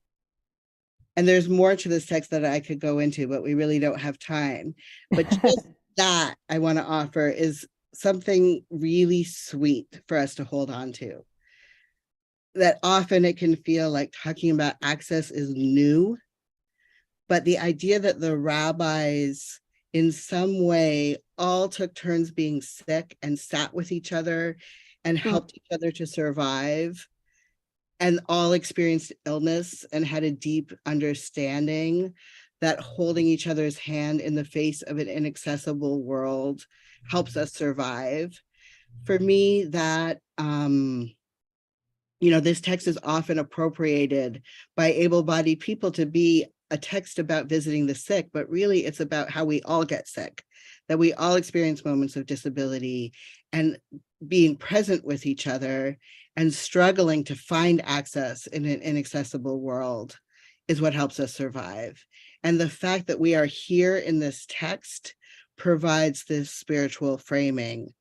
And there's more to this text that I could go into, but we really don't have time. But just that I want to offer is something really sweet for us to hold on to. That often it can feel like talking about access is new, but the idea that the rabbis in some way all took turns being sick and sat with each other and helped each other to survive, and all experienced illness and had a deep understanding that holding each other's hand in the face of an inaccessible world helps us survive. For me, that, this text is often appropriated by able-bodied people to be a text about visiting the sick, but really it's about how we all get sick, that we all experience moments of disability, and being present with each other and struggling to find access in an inaccessible world is what helps us survive. And the fact that we are here in this text provides this spiritual framing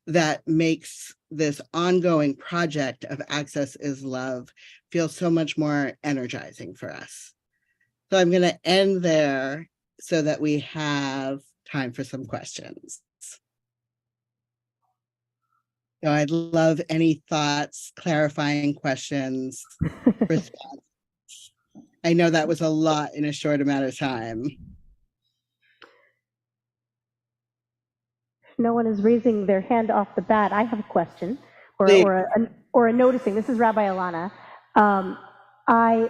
that makes this ongoing project of Access is Love feel so much more energizing for us. So I'm going to end there so that we have time for some questions. So I'd love any thoughts, clarifying questions, responses. I know that was a lot in a short amount of time. No one is raising their hand off the bat. I have a question or a noticing. This is Rabbi Alanna. I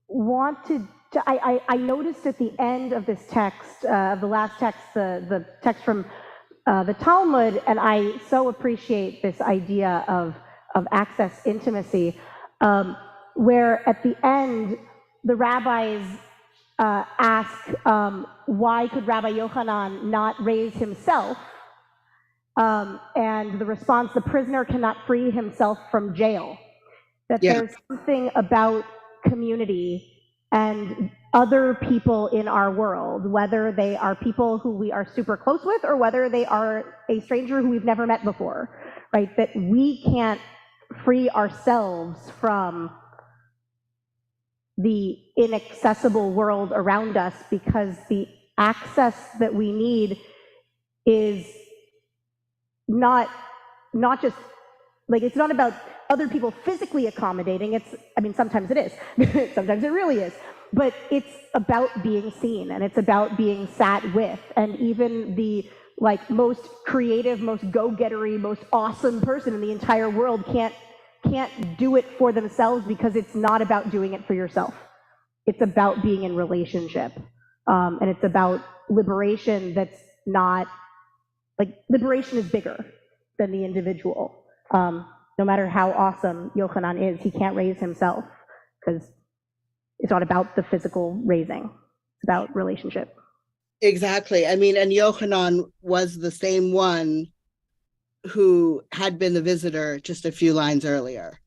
wanted to, I noticed at the end of this text, of the last text, the text from the Talmud, and I so appreciate this idea of access intimacy, where at the end, the rabbis ask, why could Rabbi Yochanan not raise himself? And the response, the prisoner cannot free himself from jail. That there's something about community and other people in our world, whether they are people who we are super close with or whether they are a stranger who we've never met before, right? That we can't free ourselves from the inaccessible world around us, because the access that we need is not just, like, it's not about other people physically accommodating. I mean, sometimes it is. Sometimes it really is. But it's about being seen, and it's about being sat with. And even the most creative, most go-gettery, most awesome person in the entire world can't do it for themselves, because it's not about doing it for yourself. It's about being in relationship. And it's about liberation that's not, liberation is bigger than the individual. No matter how awesome Yochanan is, he can't raise himself, because it's not about the physical raising. It's about relationship. Exactly. I mean, and Yochanan was the same one who had been the visitor just a few lines earlier.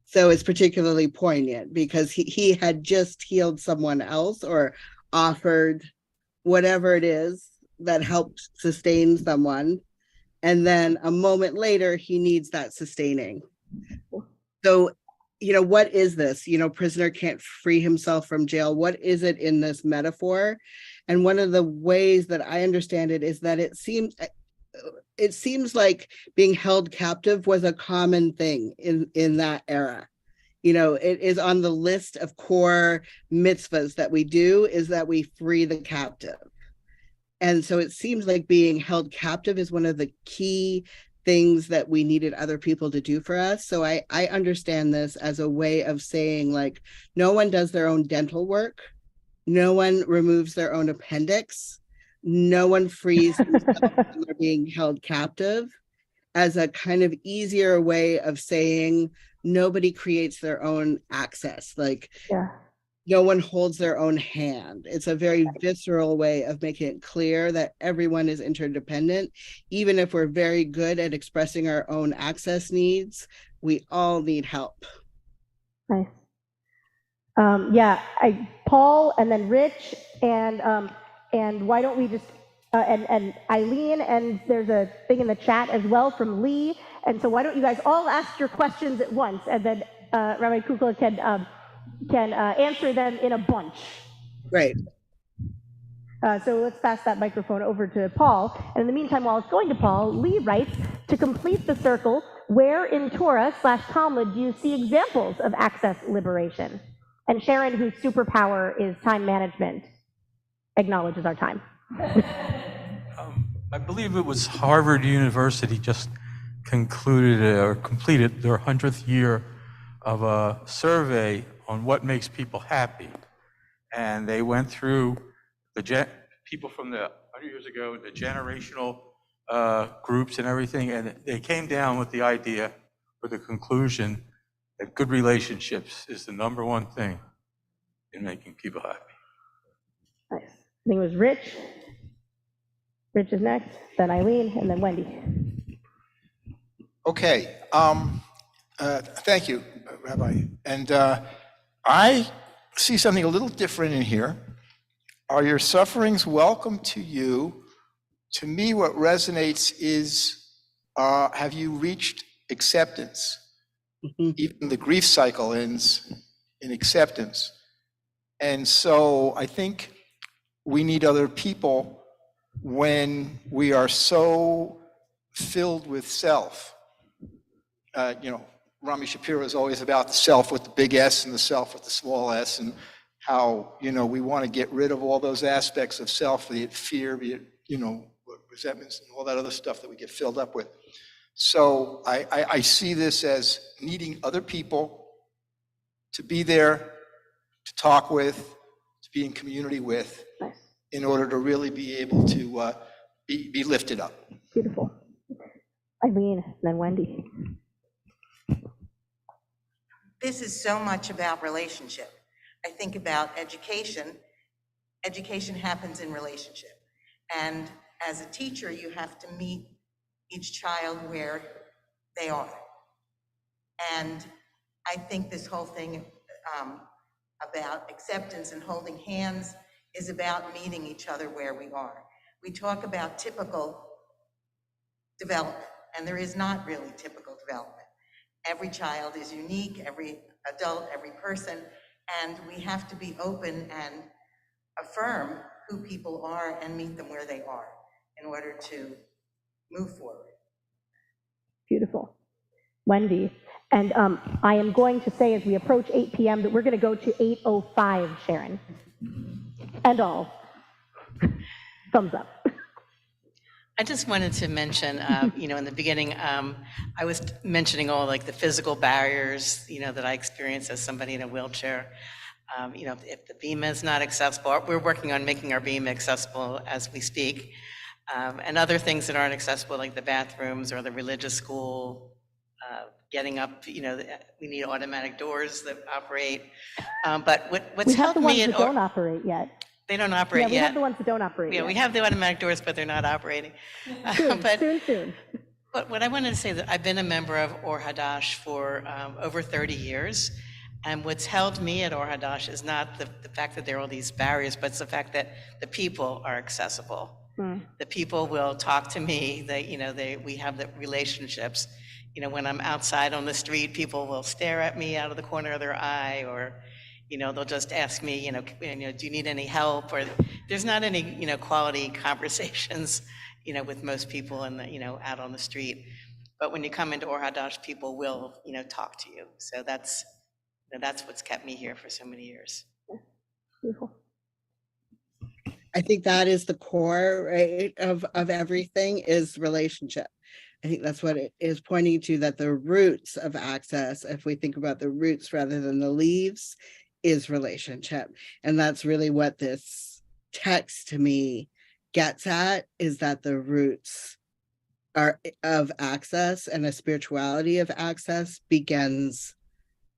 So it's particularly poignant because he had just healed someone else or offered whatever it is that helped sustain someone. And then a moment later, he needs that sustaining. So, what is this? Prisoner can't free himself from jail. What is it in this metaphor? And one of the ways that I understand it is that it seems like being held captive was a common thing in that era. It is on the list of core mitzvahs that we do, is that we free the captive. And so it seems like being held captive is one of the key things that we needed other people to do for us. So I understand this as a way of saying, no one does their own dental work. No one removes their own appendix. No one frees themselves when they're being held captive, as a kind of easier way of saying nobody creates their own access. No one holds their own hand. It's a very visceral way of making it clear that everyone is interdependent. Even if we're very good at expressing our own access needs, we all need help. Nice. Paul, and then Rich, and why don't we just, and Eileen, and there's a thing in the chat as well from Lee. And so why don't you guys all ask your questions at once, and then Rabbi Kukla can can answer them in a bunch. Right. So let's pass that microphone over to Paul. And in the meantime, while it's going to Paul, Lee writes, to complete the circle, where in Torah/Talmud do you see examples of access liberation? And Sharon, whose superpower is time management, acknowledges our time. I believe it was Harvard University just concluded or completed their 100th year of a survey on what makes people happy. And they went through the people from the 100 years ago, the generational groups and everything, and they came down with the idea or the conclusion that good relationships is the #1 thing in making people happy. Nice. I think it was Rich. Rich is next, then Eileen, and then Wendy. Okay, thank you, Rabbi. And I see something a little different in here. Are your sufferings welcome to you? To me, what resonates is, have you reached acceptance? Even the grief cycle ends in acceptance. And so I think we need other people when we are so filled with self. Rami Shapiro is always about the self with the big S and the self with the small s, and how, we want to get rid of all those aspects of self, be it fear, be it, resentments and all that other stuff that we get filled up with. So I see this as needing other people to be there, to talk with, to be in community with, in order to really be able to be lifted up. Beautiful. Eileen, then Wendy. This is so much about relationship. I think about education. Education happens in relationship. And as a teacher, you have to meet each child where they are. And I think this whole thing about acceptance and holding hands is about meeting each other where we are. We talk about typical development, and there is not really typical development. Every child is unique, every adult, every person, and we have to be open and affirm who people are and meet them where they are in order to move forward. Beautiful. Wendy. And I am going to say as we approach 8 p.m. that we're going to go to 8:05, Sharon. And all. Thumbs up. I just wanted to mention, in the beginning, I was mentioning all like the physical barriers, that I experience as somebody in a wheelchair. If the beam is not accessible, we're working on making our beam accessible as we speak. And other things that aren't accessible, like the bathrooms or the religious school, getting up, we need automatic doors that operate. But what's helped me... We have the ones that don't operate yet. They don't operate yet. Yeah, we have the ones that don't operate yet. We have the automatic doors, but they're not operating. Soon. But what I wanted to say, that I've been a member of Or Hadash for over 30 years. And what's held me at Or Hadash is not the fact that there are all these barriers, but it's the fact that the people are accessible. The people will talk to me. We have the relationships. When I'm outside on the street, people will stare at me out of the corner of their eye, or they'll just ask me, do you need any help? Or there's not any, quality conversations, with most people out on the street. But when you come into Or Hadash, people will, talk to you. So that's what's kept me here for so many years. Beautiful. I think that is the core, right, of everything is relationship. I think that's what it is pointing to, that the roots of access, if we think about the roots rather than the leaves, is relationship. And that's really what this text to me gets at, is that the roots are of access, and a spirituality of access begins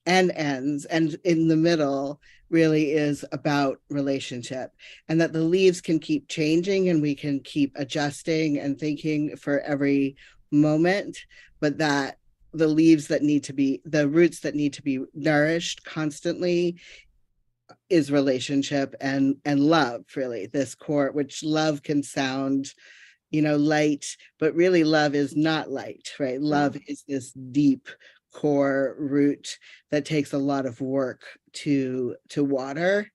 and ends, and in the middle really is about relationship, and that the leaves can keep changing and we can keep adjusting and thinking for every moment, but that the leaves that need to be, the roots that need to be nourished constantly is relationship and love, really, this core, which love can sound, light, but really love is not light, right? Love is this deep core root that takes a lot of work to water.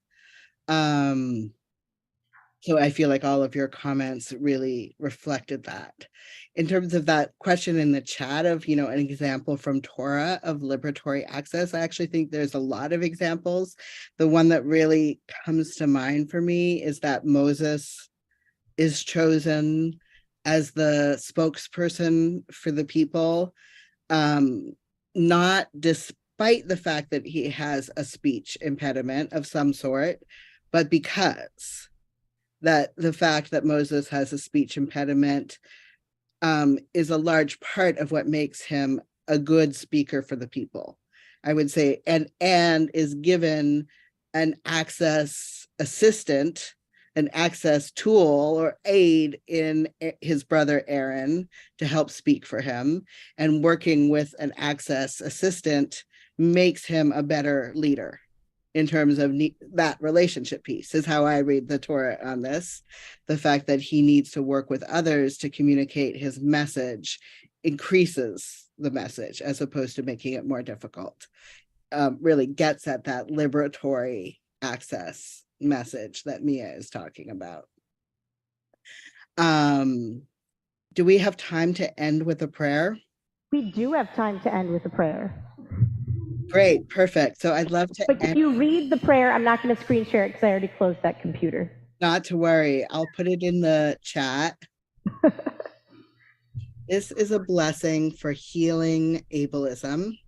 So I feel like all of your comments really reflected that. In terms of that question in the chat of, an example from Torah of liberatory access, I actually think there's a lot of examples. The one that really comes to mind for me is that Moses is chosen as the spokesperson for the people, not despite the fact that he has a speech impediment of some sort, but because that the fact that Moses has a speech impediment is a large part of what makes him a good speaker for the people, I would say, and is given an access assistant, an access tool or aid in his brother Aaron to help speak for him, and working with an access assistant makes him a better leader. In terms of that relationship piece is how I read the Torah on this. The fact that he needs to work with others to communicate his message increases the message as opposed to making it more difficult. Really gets at that liberatory access message that Mia is talking about. Do we have time to end with a prayer? We do have time to end with a prayer. Great, perfect. So I'd love to But if you read the prayer, I'm not going to screen share it because I already closed that computer. Not to worry. I'll put it in the chat. This is a blessing for healing ableism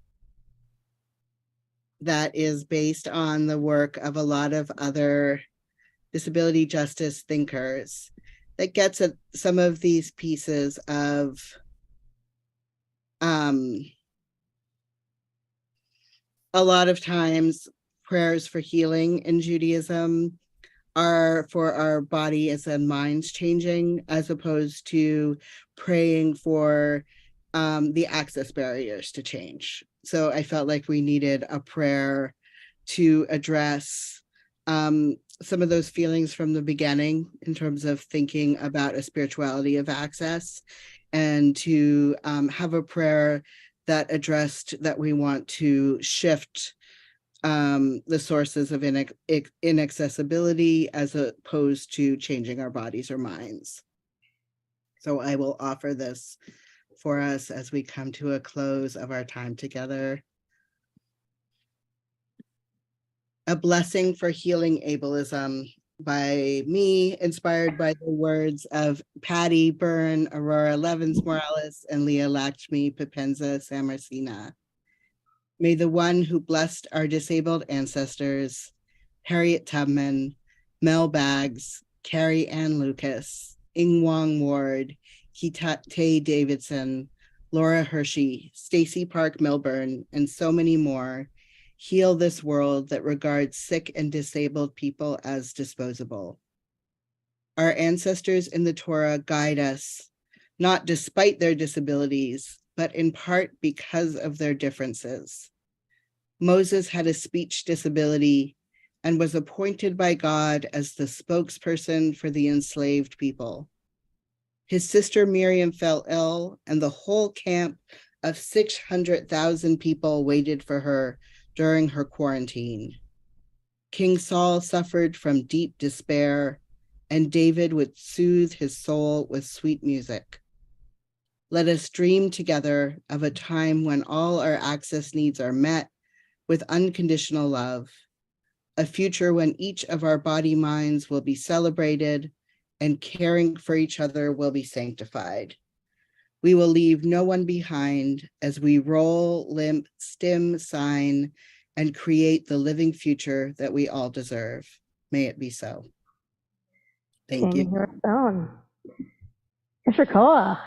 that is based on the work of a lot of other disability justice thinkers that gets at some of these pieces of a lot of times prayers for healing in Judaism are for our bodies and minds changing, as opposed to praying for the access barriers to change. So I felt like we needed a prayer to address some of those feelings from the beginning in terms of thinking about a spirituality of access, and to have a prayer that addressed that we want to shift the sources of inaccessibility as opposed to changing our bodies or minds. So I will offer this for us as we come to a close of our time together. A blessing for healing ableism by me, inspired by the words of Patty Byrne, Aurora Levins Morales, and Leah Lakshmi Pipenza Samarasina. May the one who blessed our disabled ancestors, Harriet Tubman, Mel Baggs, Carrie Ann Lucas, Ingwang Ward, Kitate Davidson, Laura Hershey, Stacy Park Milburn, and so many more, heal this world that regards sick and disabled people as disposable. Our ancestors in the Torah guide us, not despite their disabilities, but in part because of their differences. Moses had a speech disability and was appointed by God as the spokesperson for the enslaved people. His sister Miriam fell ill, and the whole camp of 600,000 people waited for her during her quarantine. King Saul suffered from deep despair, and David would soothe his soul with sweet music. Let us dream together of a time when all our access needs are met with unconditional love, a future when each of our body minds will be celebrated and caring for each other will be sanctified. We will leave no one behind as we roll, limp, stim, sign, and create the living future that we all deserve. May it be so. Thank you. Yasher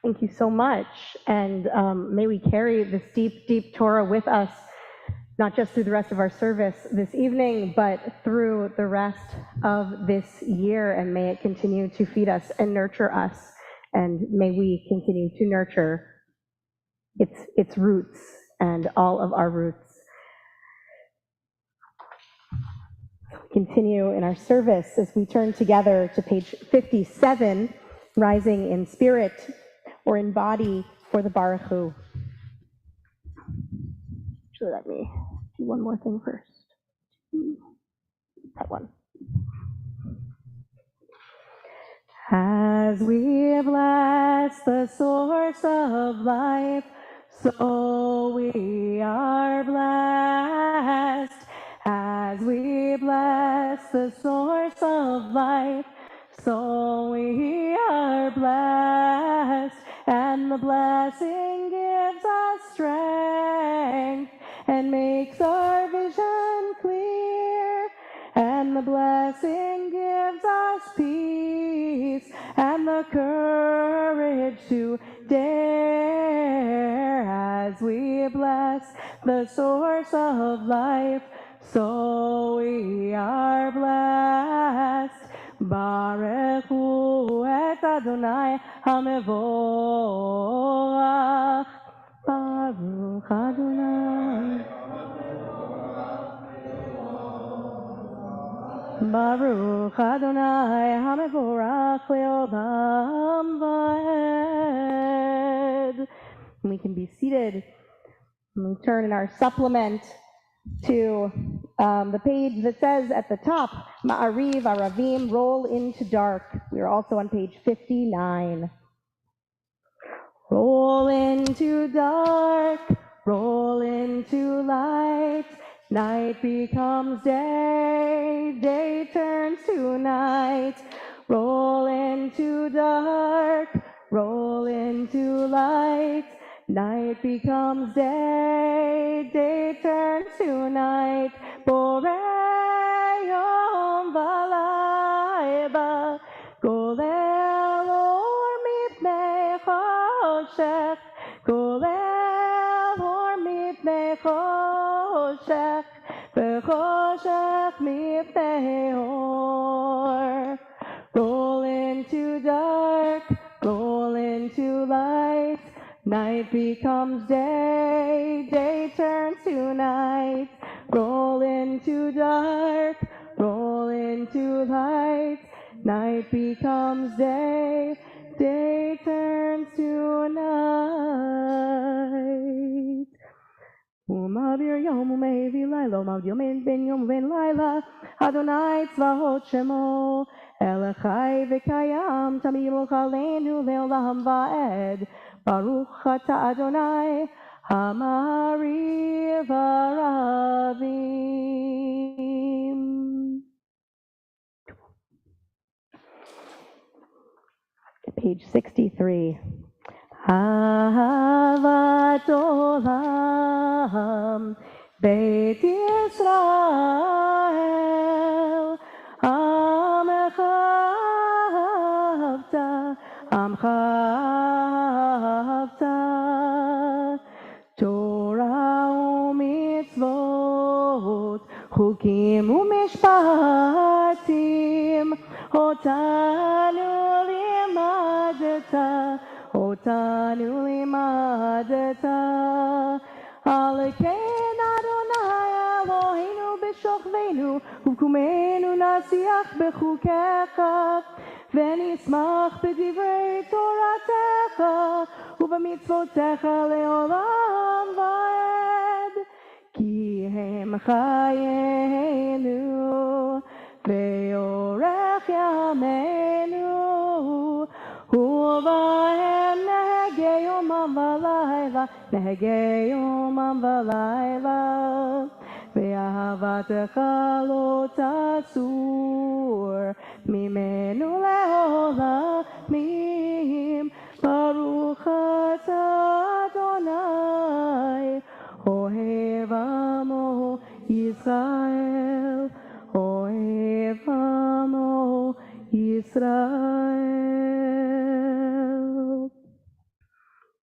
thank you so much. And may we carry this deep, deep Torah with us, not just through the rest of our service this evening, but through the rest of this year. And may it continue to feed us and nurture us. And may we continue to nurture its roots and all of our roots. Continue in our service as we turn together to page 57, Rising in Spirit or in Body for the Baruch Hu. Actually, let me do one more thing first. That one. As we bless the source of life, so we are blessed. As we bless the source of life, so we are blessed. And the blessing gives us strength and makes our vision clear. And the blessing gives us peace and the courage to dare. As we bless the source of life, so we are blessed. Baruch hu et Adonai HaMevorach. Baruch Adonai. Baruch Adonai HaMevorach Le'olam Va'ed. We can be seated. We turn in our supplement to the page that says at the top, Ma'ariv Aravim, roll into dark. We are also on page 59. Roll into dark, roll into light. Night becomes day, day turns to night. Roll into dark, roll into light. Night becomes day, day turns to night. Borei yom v'layla, golel or mipnei choshech, golel or mipnei choshech, v'choshech mipnei or. Roll into dark, roll into light. Night becomes day, day turns to night. Roll into dark, roll into light. Night becomes day, day turns to night. Umavir yom umevi laila, umav yomin ben yom ben laila. Adonai tzvahot shemo, elachai v'kayam, tamim uchaleinu le'olam va'ed. Baruch ata Adonai, Hamariv Aravim. Page 63. Ahavat olam, Beit Yisrael, Amecha ahavta, Amcha ahavta, Torah u'mitzvot, Chukim u'mishpatim, Otanu limadeta, Otanu limadeta, Alekein Adonai Eloheinu b'shokvenu, U'kumenu nasiach b'chukecha, V'nismach b'divrei Toratecha, U'b'mitzvotecha le'olam va'ed. Ki hem chayenu, ve'orech yameinu, U'vahem nehegei yomam v'layla, nehegei yomam v'layla, ve'ahavatecha lo tasur, mimenu le'olamim. Baruch ata Adonai, Ohev amo Yisrael, Ohev amo Yisrael.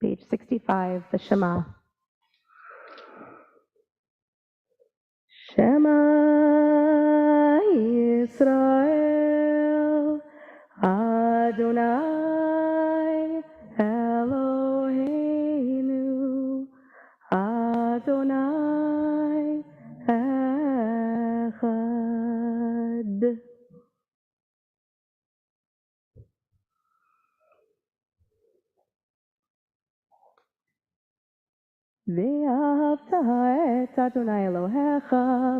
Page 65, the Shema. Shema Yisrael, Adonai Eloheinu, Adonai Echad. Ve'ahavta את אדוני אלוהיך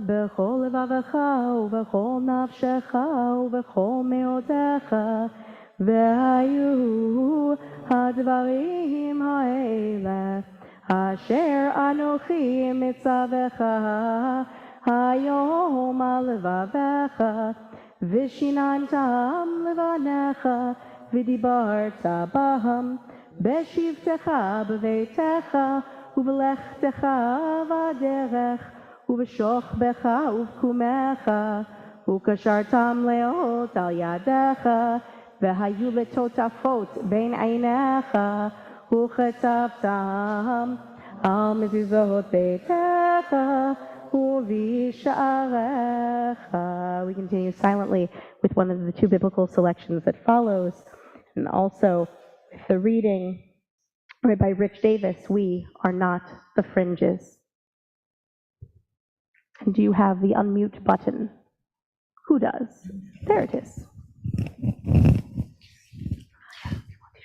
בכל לבבך ובכל נפשך ובכל מאודיך, והיו הדברים האלה אשר אנוכי מצווך היום על לבבך, ושיננתם לבניך ודיברת בהם בשבתך בביתך ובלכתך בדרך ובשוכבך ובקומך, וקשרתם לאות על ידיך, והיו לטוטפות בין עיניך, וכתבתם על מזוזות ביתך ובשעריך. We continue silently with one of the two biblical selections that follows, and also with the reading read by Rich Davis, We Are Not the Fringes. And do you have the unmute button? Who does? There it is.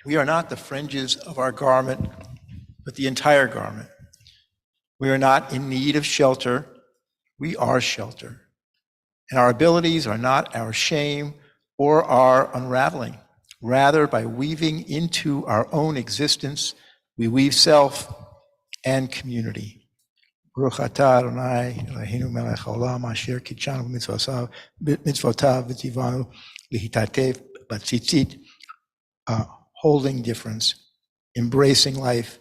We are not the fringes of our garment, but the entire garment. We are not in need of shelter. We are shelter. And our abilities are not our shame or our unraveling. Rather, by weaving into our own existence, we weave self and community. Baruch atah Adonai Eloheinu melech haolam asher kitshanu b'mitzvotav v'tzivanu lihitatef b'tzitzit, holding difference, embracing life.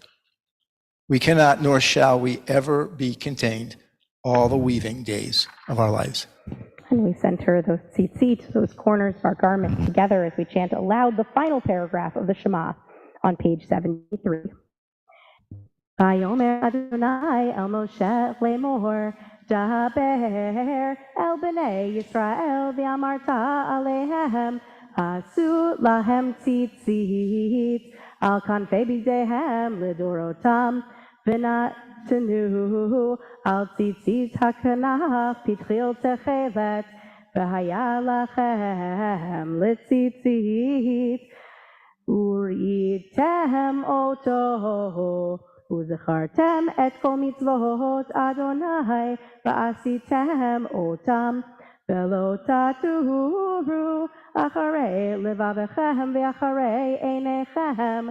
We cannot nor shall we ever be contained all the weaving days of our lives. And we center those tzitzit, those corners of our garment, together as we chant aloud the final paragraph of the Shema on page 73. Vayomer Adonai el Moshe lemor, daber el bnei Yisrael v'amarta alehem, asu lahem tzitzit al kanfei bigdehem lidorotam, v'natenu al tzitzit hakanaf pitchil techelet, v'haya lachem litzitzit, uritem oto, וזכרתם את כל מצוות אדוני ועשיתם אותם, ולא תטורו אחרי לבבכם ואחרי עיניכם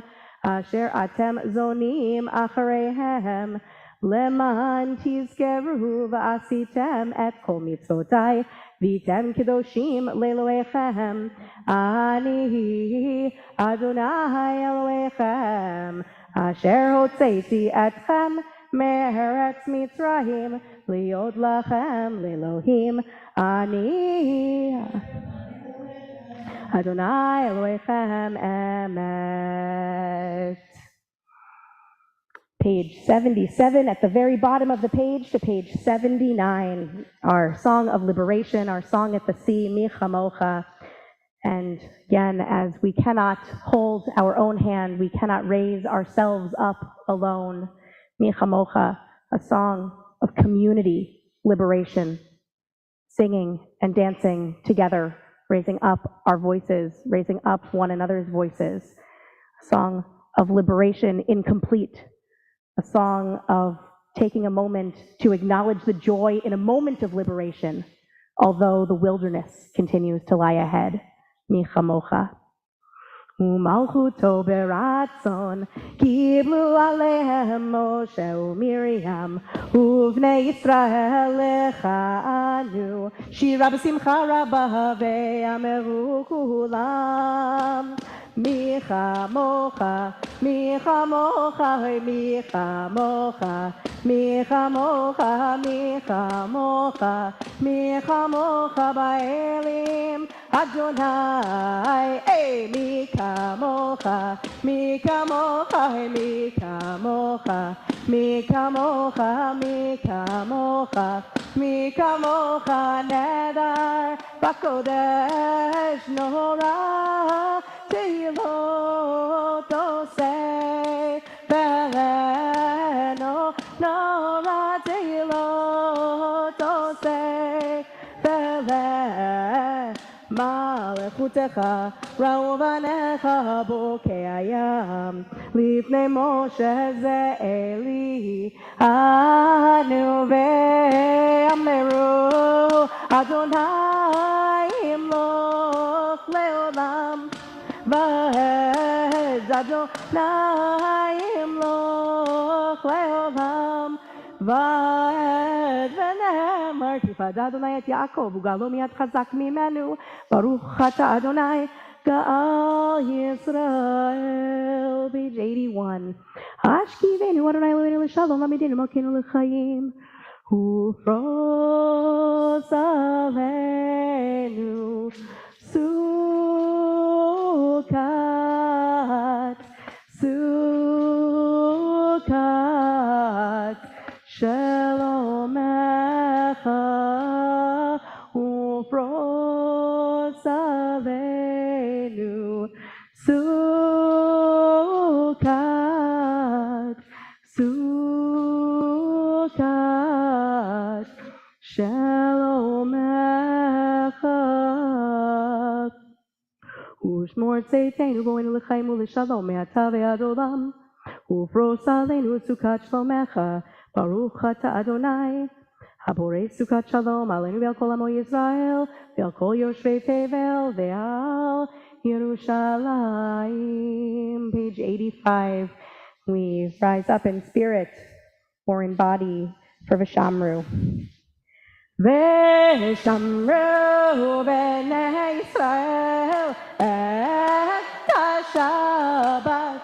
אשר אתם זונים אחריהם, למען תזכרו ועשיתם את כל מצוותיי והייתם קדושים לאלוהיכם. אני אדוני אלוהיכם אשר הוצאתי אתכם מארץ מצרים להיות לכם לאלוהים. אני אדוני אלוהיכם אמת. Page 77, at the very bottom of the page to page 79, our song of liberation, our song at the sea, Mi Chamocha. And again, as we cannot hold our own hand, we cannot raise ourselves up alone. Mi Chamocha, a song of community liberation, singing and dancing together, raising up our voices, raising up one another's voices. A song of liberation incomplete, a song of taking a moment to acknowledge the joy in a moment of liberation, although the wilderness continues to lie ahead. Mi chamocha. Umalchuto beratzon kiblu alehem Moshe uMiriam uvnei Yisrael lechanu shira b'simcha rabba ve'ameru kulam. Mi chamocha, mi chamocha, mi chamocha, mi chamocha, mi chamocha, mi chamocha ba'elim Adonai. Hey, mi kamocha, mi kamocha, mi kamocha, mi kamocha, mi kamocha, mi kamocha nedar b'kodesh nora tehilot oseh beleno nora tehilot oseh beleno מלכותך ראו בניך בוקי הים לפני משה זה אלי אנו ואמרו אדוני ימלוך לעולם ועד אדוני ימלוך לעולם ועד ונאמר תפארת אדוני את יעקב וגאלו מיד חזק ממנו ברוך אתה אדוני גאל ישראל. Page 81. השכיבנו אדוני אלוהינו לשלום עמידנו מלכנו לחיים ופרוס עלינו סוכת שלומך ופרוס עלינו סוכת שלומך ושמור צאתנו בואנו לחיים ולשלום מעתה ועד עולם ופרוס עלינו סוכת שלומך ברוך אתה אדוני הבורא סוכת שלום עלינו ועל כל עמו ישראל ועל כל יושבי תבל ועל ירושלים. Page 85. We rise up in spirit or in body for Vishamru. Vishamru b'nei Yisrael et ha-Shabbat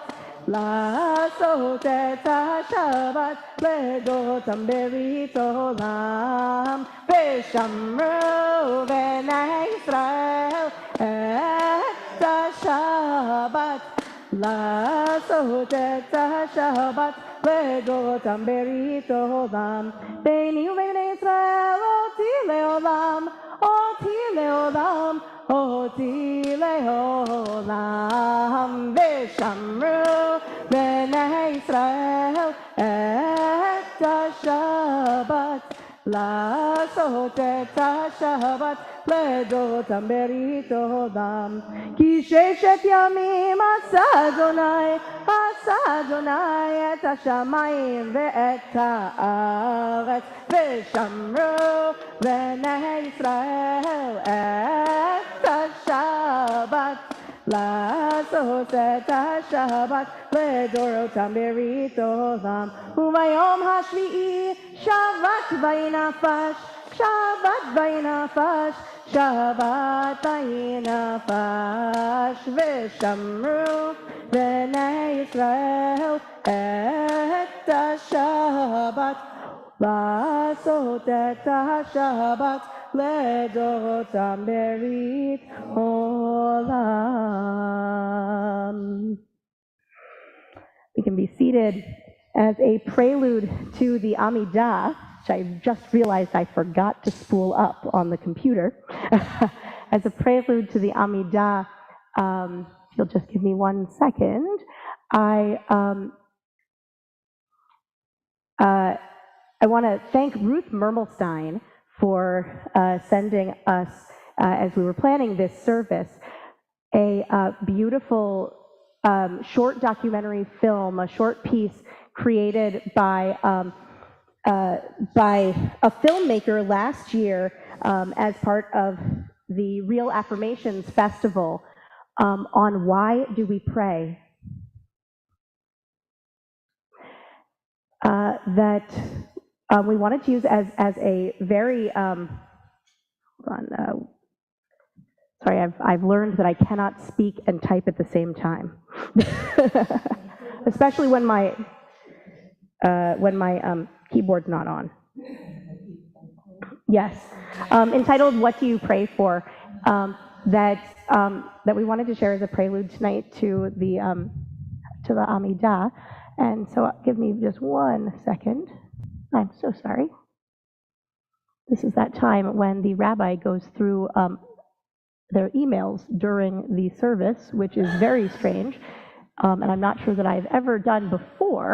לעשות את השבת לדותם ברית עולם ושמרו בני ישראל את השבת לעשות את השבת לדותם ברית עולם ביני ובני ישראל אותי לעולם אותי לעולם אותי לעולם ושמרו בני ישראל את השבת לעשות את השבת לדותם ברית עולם כי ששת ימים עשה אדוני את השמיים ואת הארץ ושמרו בני ישראל את השבת לעשות את השבת לדורותם ברית עולם וביום השביעי שבת וינפש שבת וינפש שבת וינפש ושמרו בני ישראל את השבת לעשות את השבת לדורותם ברית עולם. We can be seated as a prelude to the Amidah, which I just realized I forgot to spool up on the computer. As a prelude to the Amidah, if you'll just give me 1 second, I want to thank Ruth Mermelstein for sending us, as we were planning this service, a beautiful short documentary film, a short piece created by a filmmaker last year as part of the Real Affirmations Festival on why do we pray. That we wanted to use as a very, hold on, sorry, I've learned that I cannot speak and type at the same time, especially when my keyboard's not on. Yes, entitled "What Do You Pray For?" That we wanted to share as a prelude tonight to the Amidah. And so give me just 1 second. I'm so sorry. This is that time when the rabbi goes through their emails during the service, which is very strange, and I'm not sure that I've ever done before,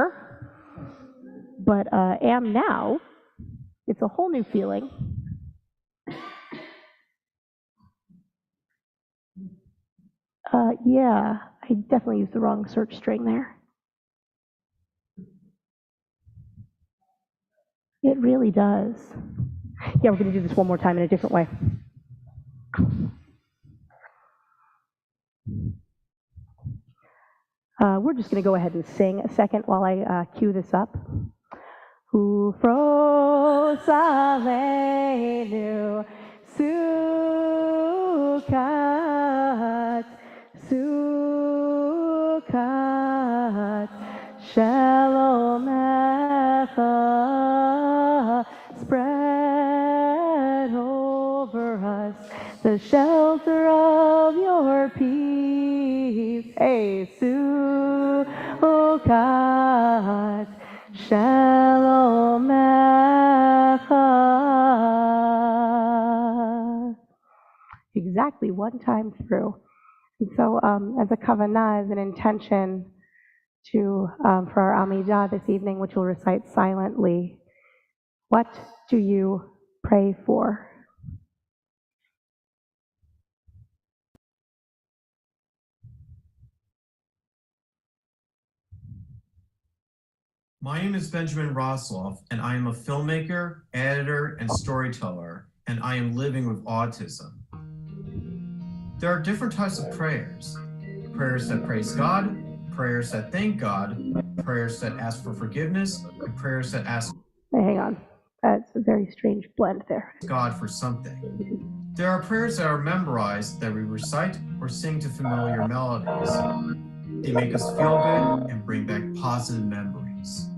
but am now. It's a whole new feeling. Yeah, I definitely used the wrong search string there. It really does. Yeah, we're going to do this one more time in a different way. We're just going to go ahead and sing a second while I cue this up. Ufros aleinu sukat, sukat, shalomecha, spread over us the shelter of your peace. Hey, sukat, shalomecha. Exactly one time through. And so as a kavanah, as an intention to for our Amidah this evening, which we'll recite silently, what do you pray for? My name is Benjamin Rosloff, and I am a filmmaker, editor, and storyteller, and I am living with autism. There are different types of prayers. Prayers that praise God, prayers that thank God, prayers that ask for forgiveness, and prayers that ask Hang on. That's a very strange blend there. God for something. There are prayers that are memorized that we recite or sing to familiar melodies. They make us feel good and bring back positive memories.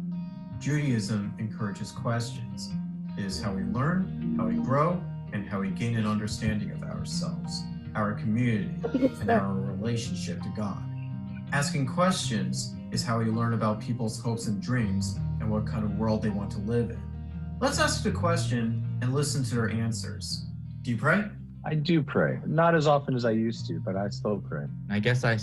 Judaism encourages questions. It is how we learn, how we grow, and how we gain an understanding of ourselves, our community, and our relationship to God. Asking questions is how we learn about people's hopes and dreams and what kind of world they want to live in. Let's ask the question and listen to their answers. Do you pray? I do pray. Not as often as I used to, but I still pray. I guess I,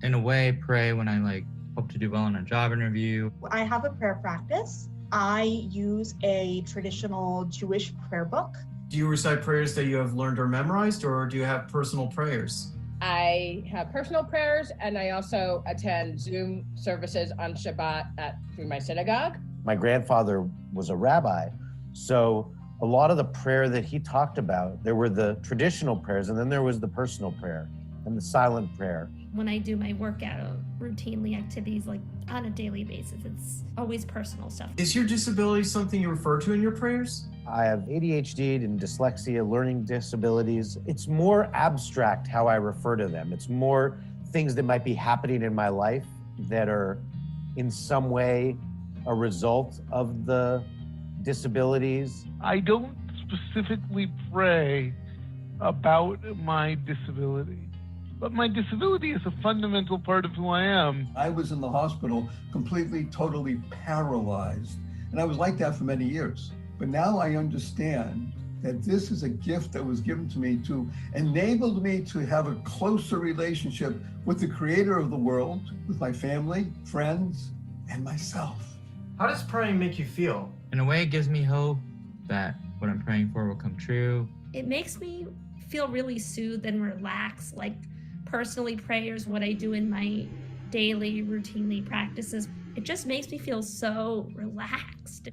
in a way, pray when I hope to do well in a job interview. I have a prayer practice. I use a traditional Jewish prayer book. Do you recite prayers that you have learned or memorized, or do you have personal prayers? I have personal prayers, and I also attend Zoom services on Shabbat through my synagogue. My grandfather was a rabbi, so a lot of the prayer that he talked about, there were the traditional prayers, and then there was the personal prayer and the silent prayer. When I do my workout, routinely activities on a daily basis, it's always personal stuff. Is your disability something you refer to in your prayers? I have ADHD and dyslexia, learning disabilities. It's more abstract how I refer to them. It's more things that might be happening in my life that are in some way a result of the disabilities. I don't specifically pray about my disability, but my disability is a fundamental part of who I am. I was in the hospital completely, totally paralyzed, and I was like that for many years. But now I understand that this is a gift that was given to me to enable me to have a closer relationship with the creator of the world, with my family, friends, and myself. How does praying make you feel? In a way, it gives me hope that what I'm praying for will come true. It makes me feel really soothed and relaxed, personally prayers, what I do in my daily routinely practices. It just makes me feel so relaxed.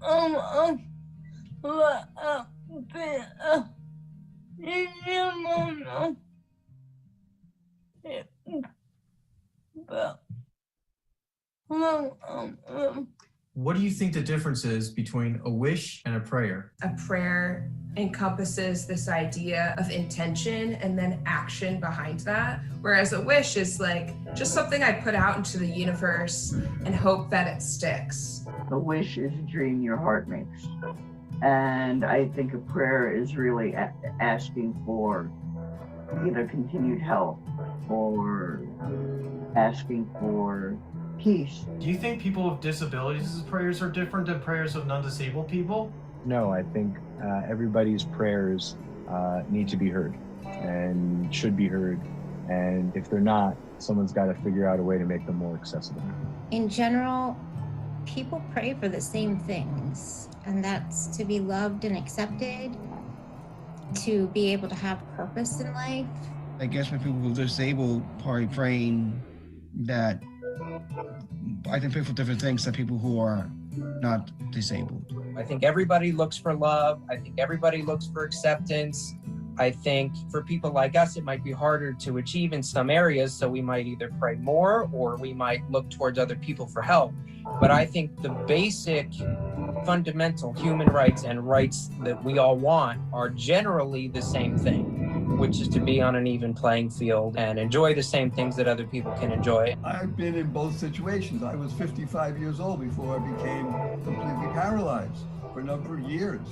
What do you think the difference is between a wish and a prayer? A prayer encompasses this idea of intention and then action behind that, whereas a wish is just something I put out into the universe and hope that it sticks. A wish is a dream your heart makes. And I think a prayer is really asking for either continued health or asking for peace. Do you think people with disabilities' prayers are different than prayers of non-disabled people? No, I think everybody's prayers need to be heard and should be heard. And if they're not, someone's got to figure out a way to make them more accessible. In general, people pray for the same things, and that's to be loved and accepted, to be able to have purpose in life, I guess for people who are disabled, probably praying that I can pray for different things than people who are not disabled. I think everybody looks for love. I think everybody looks for acceptance. I think for people like us, it might be harder to achieve in some areas, so we might either pray more or we might look towards other people for help. But I think the basic fundamental human rights and rights that we all want are generally the same thing, which is to be on an even playing field and enjoy the same things that other people can enjoy. I've been in both situations. I was 55 years old before I became completely paralyzed for a number of years.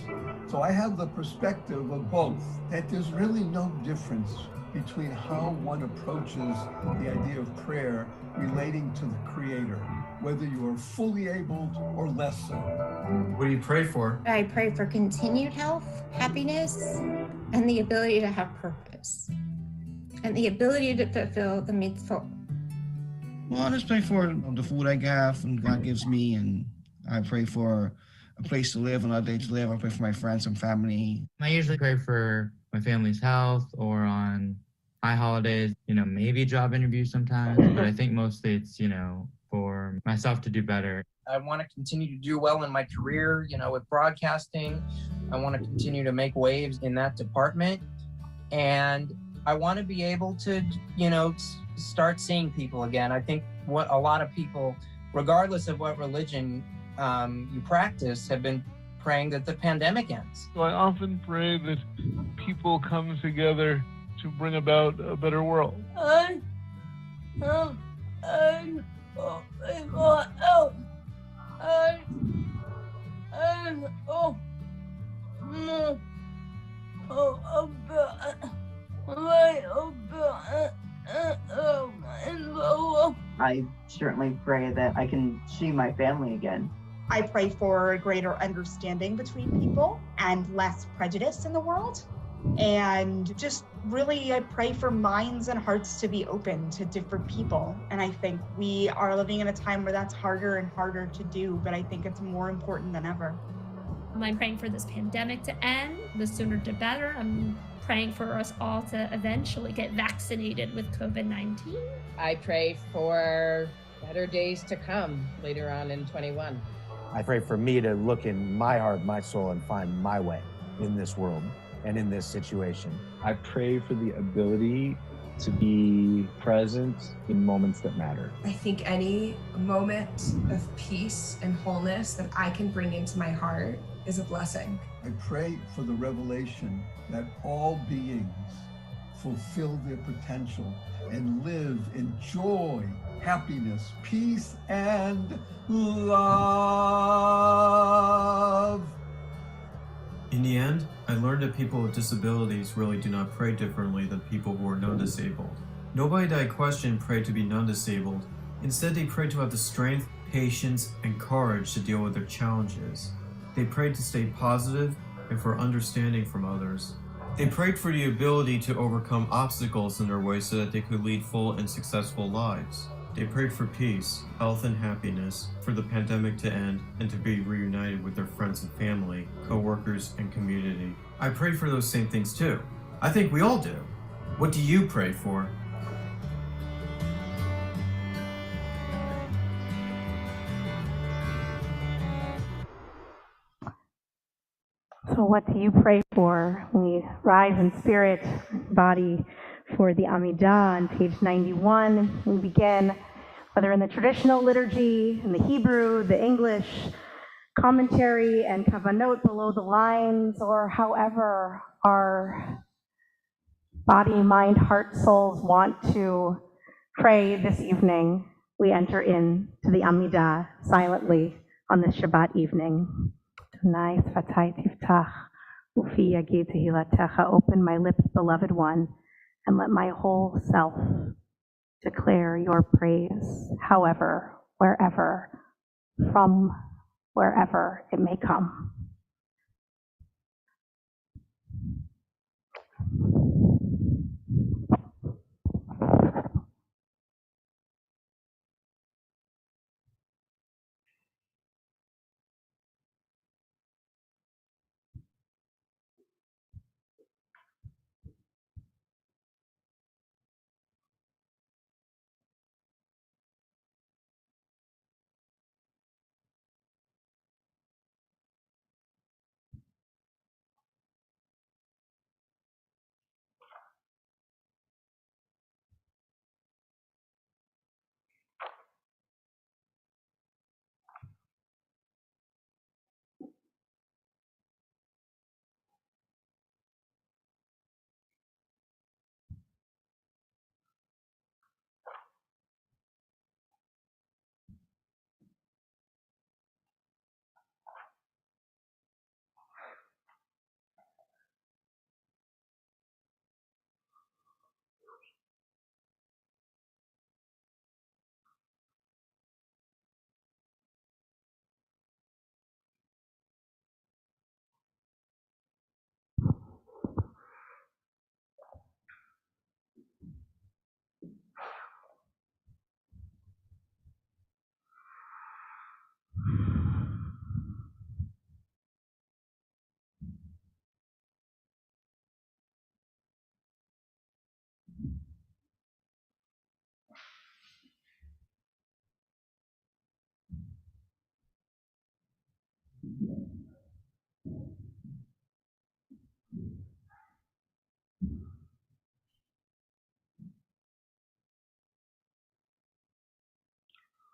So I have the perspective of both, that there's really no difference between how one approaches the idea of prayer relating to the Creator, whether you are fully able or less so. What do you pray for? I pray for continued health, happiness, and the ability to have purpose, and the ability to fulfill the mitzvot. Well, I just pray for the food I have and God gives me, and I pray for a place to live, another day to live. I pray for my friends and family. I usually pray for my family's health or on high holidays, maybe a job interview sometimes, but I think mostly it's, for myself to do better. I want to continue to do well in my career, with broadcasting. I want to continue to make waves in that department. And I want to be able to, start seeing people again. I think what a lot of people, regardless of what religion you practice, have been praying that the pandemic ends. So I often pray that people come together to bring about a better world. I certainly pray that I can see my family again. I pray for a greater understanding between people and less prejudice in the world. And just really, I pray for minds and hearts to be open to different people. And I think we are living in a time where that's harder and harder to do, but I think it's more important than ever. I'm praying for this pandemic to end, the sooner the better. I'm praying for us all to eventually get vaccinated with COVID-19. I pray for better days to come later on in 21. I pray for me to look in my heart, my soul, and find my way in this world and in this situation. I pray for the ability to be present in moments that matter. I think any moment of peace and wholeness that I can bring into my heart is a blessing. I pray for the revelation that all beings fulfill their potential and live in joy, happiness, peace, and love. In the end, I learned that people with disabilities really do not pray differently than people who are non-disabled. Nobody that I questioned prayed to be non-disabled. Instead, they prayed to have the strength, patience, and courage to deal with their challenges. They prayed to stay positive and for understanding from others. They prayed for the ability to overcome obstacles in their way so that they could lead full and successful lives. They prayed for peace, health, and happiness, for the pandemic to end, and to be reunited with their friends and family, co-workers, and community. I prayed for those same things too. I think we all do. What do you pray for? So what do you pray for? We rise in spirit, body, for the Amidah on page 91. We begin, whether in the traditional liturgy, in the Hebrew, the English, commentary, and kavanot below the lines, or however our body, mind, heart, souls want to pray this evening, we enter into the Amidah silently on this Shabbat evening. Tonai Sfatai Tiftach, Ufi Yagid Tehilatecha, open my lips, beloved one, and let my whole self declare your praise, however, wherever, from wherever it may come.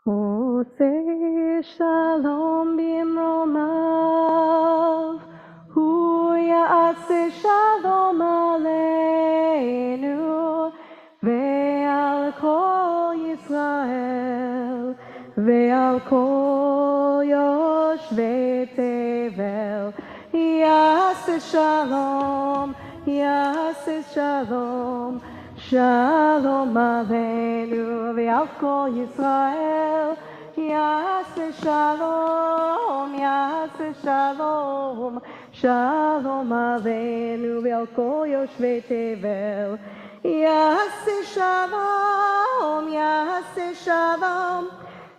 Ose shalom bimromav, hu ya'ase shalom aleinu, ve'al kol Yisrael, ve'al kol yoshvei tevel, ya'ase shalom, ya'ase shalom. Shalom Aleinu ve'al kol Yisrael, Yaseh Shalom, Yaseh Shalom, Shalom Aleinu ve'al kol Yoshvei Tevel, Yaseh Shalom, Yaseh Shalom,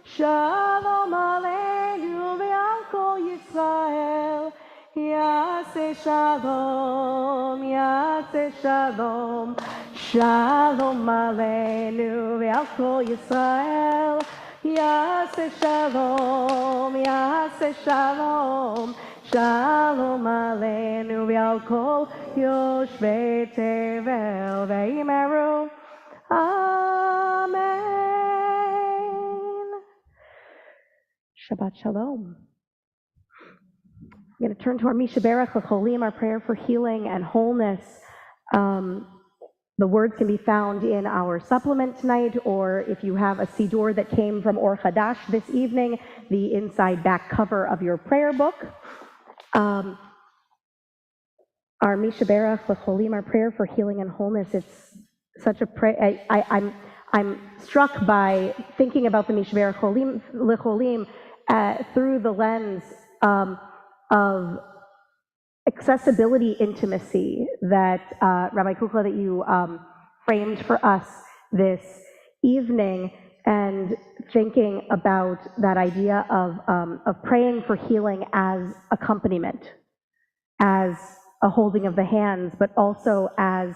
Shalom Aleinu ve'al kol Yisrael, Yaseh Shalom, Yaseh Shalom. Shalom Aleinu ve'al kol Yisrael, Yaseh Shalom, Yaseh Shalom, Shalom Aleinu ve'al kol Yoshvei Tevel ve'imeru, Amen. Shabbat Shalom. I'm going to turn to our Mishaberach L'cholim, our prayer for healing and wholeness. The words can be found in our supplement tonight, or if you have a siddur that came from Or Hadash this evening, the inside back cover of your prayer book. Our Mishaberach L'cholim, our prayer for healing and wholeness, it's such a prayer. I'm struck by thinking about the Mishaberach L'cholim through the lens of accessibility intimacy that Rabbi Kukla, that you framed for us this evening, and thinking about that idea of praying for healing as accompaniment, as a holding of the hands, but also as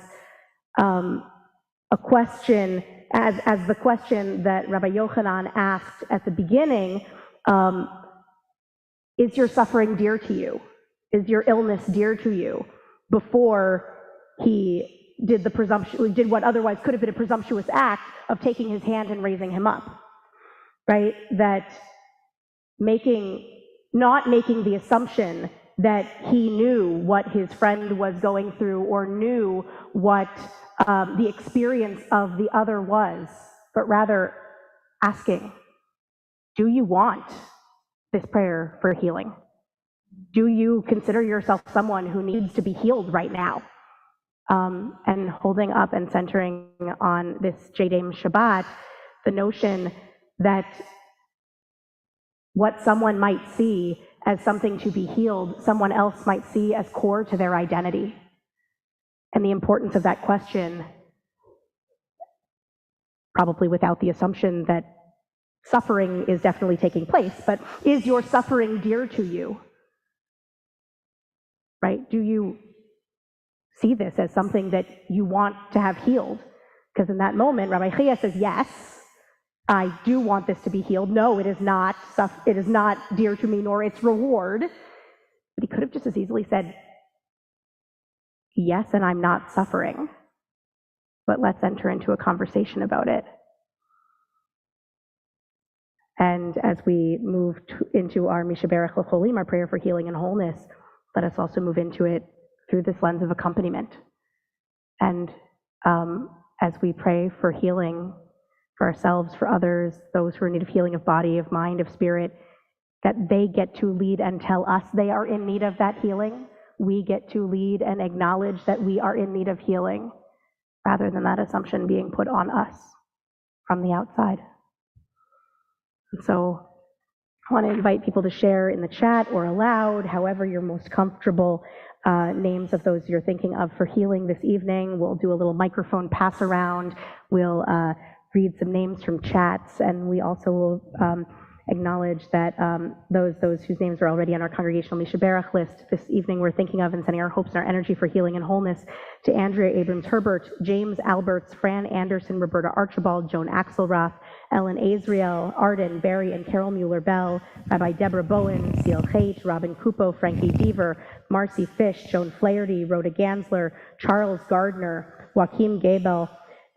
a question, as the question that Rabbi Yochanan asked at the beginning, is your suffering dear to you? Is your illness dear to you? Before he did what otherwise could have been a presumptuous act of taking his hand and raising him up, right? That not making the assumption that he knew what his friend was going through or knew what the experience of the other was, but rather asking, do you want this prayer for healing? Do you consider yourself someone who needs to be healed right now? And holding up and centering on this JDAIM Shabbat, the notion that what someone might see as something to be healed, someone else might see as core to their identity. And the importance of that question, probably without the assumption that suffering is definitely taking place, but is your suffering dear to you? Right? Do you see this as something that you want to have healed? Because in that moment, Rabbi Chia says, yes, I do want this to be healed. No, it is not dear to me, nor its reward. But he could have just as easily said, yes, and I'm not suffering. But let's enter into a conversation about it. And as we move into our Mishaberach L'cholim, our prayer for healing and wholeness, let us also move into it through this lens of accompaniment. And as we pray for healing for ourselves, for others, those who are in need of healing of body, of mind, of spirit, that they get to lead and tell us they are in need of that healing. We get to lead and acknowledge that we are in need of healing, rather than that assumption being put on us from the outside. And so I want to invite people to share in the chat or aloud, however you're most comfortable, names of those you're thinking of for healing this evening. We'll do a little microphone pass around. We'll read some names from chats, and we also will acknowledge that those whose names are already on our congregational Mishaberach list this evening we're thinking of and sending our hopes and our energy for healing and wholeness to Andrea Abrams-Herbert, James Alberts, Fran Anderson, Roberta Archibald, Joan Axelroth, Ellen Azriel, Arden, Barry and Carol Mueller-Bell, Rabbi Deborah Bowen, Seal Haight, Robin Kupo, Frankie Deaver, Marcy Fish, Joan Flaherty, Rhoda Gansler, Charles Gardner, Joaquim Gabel,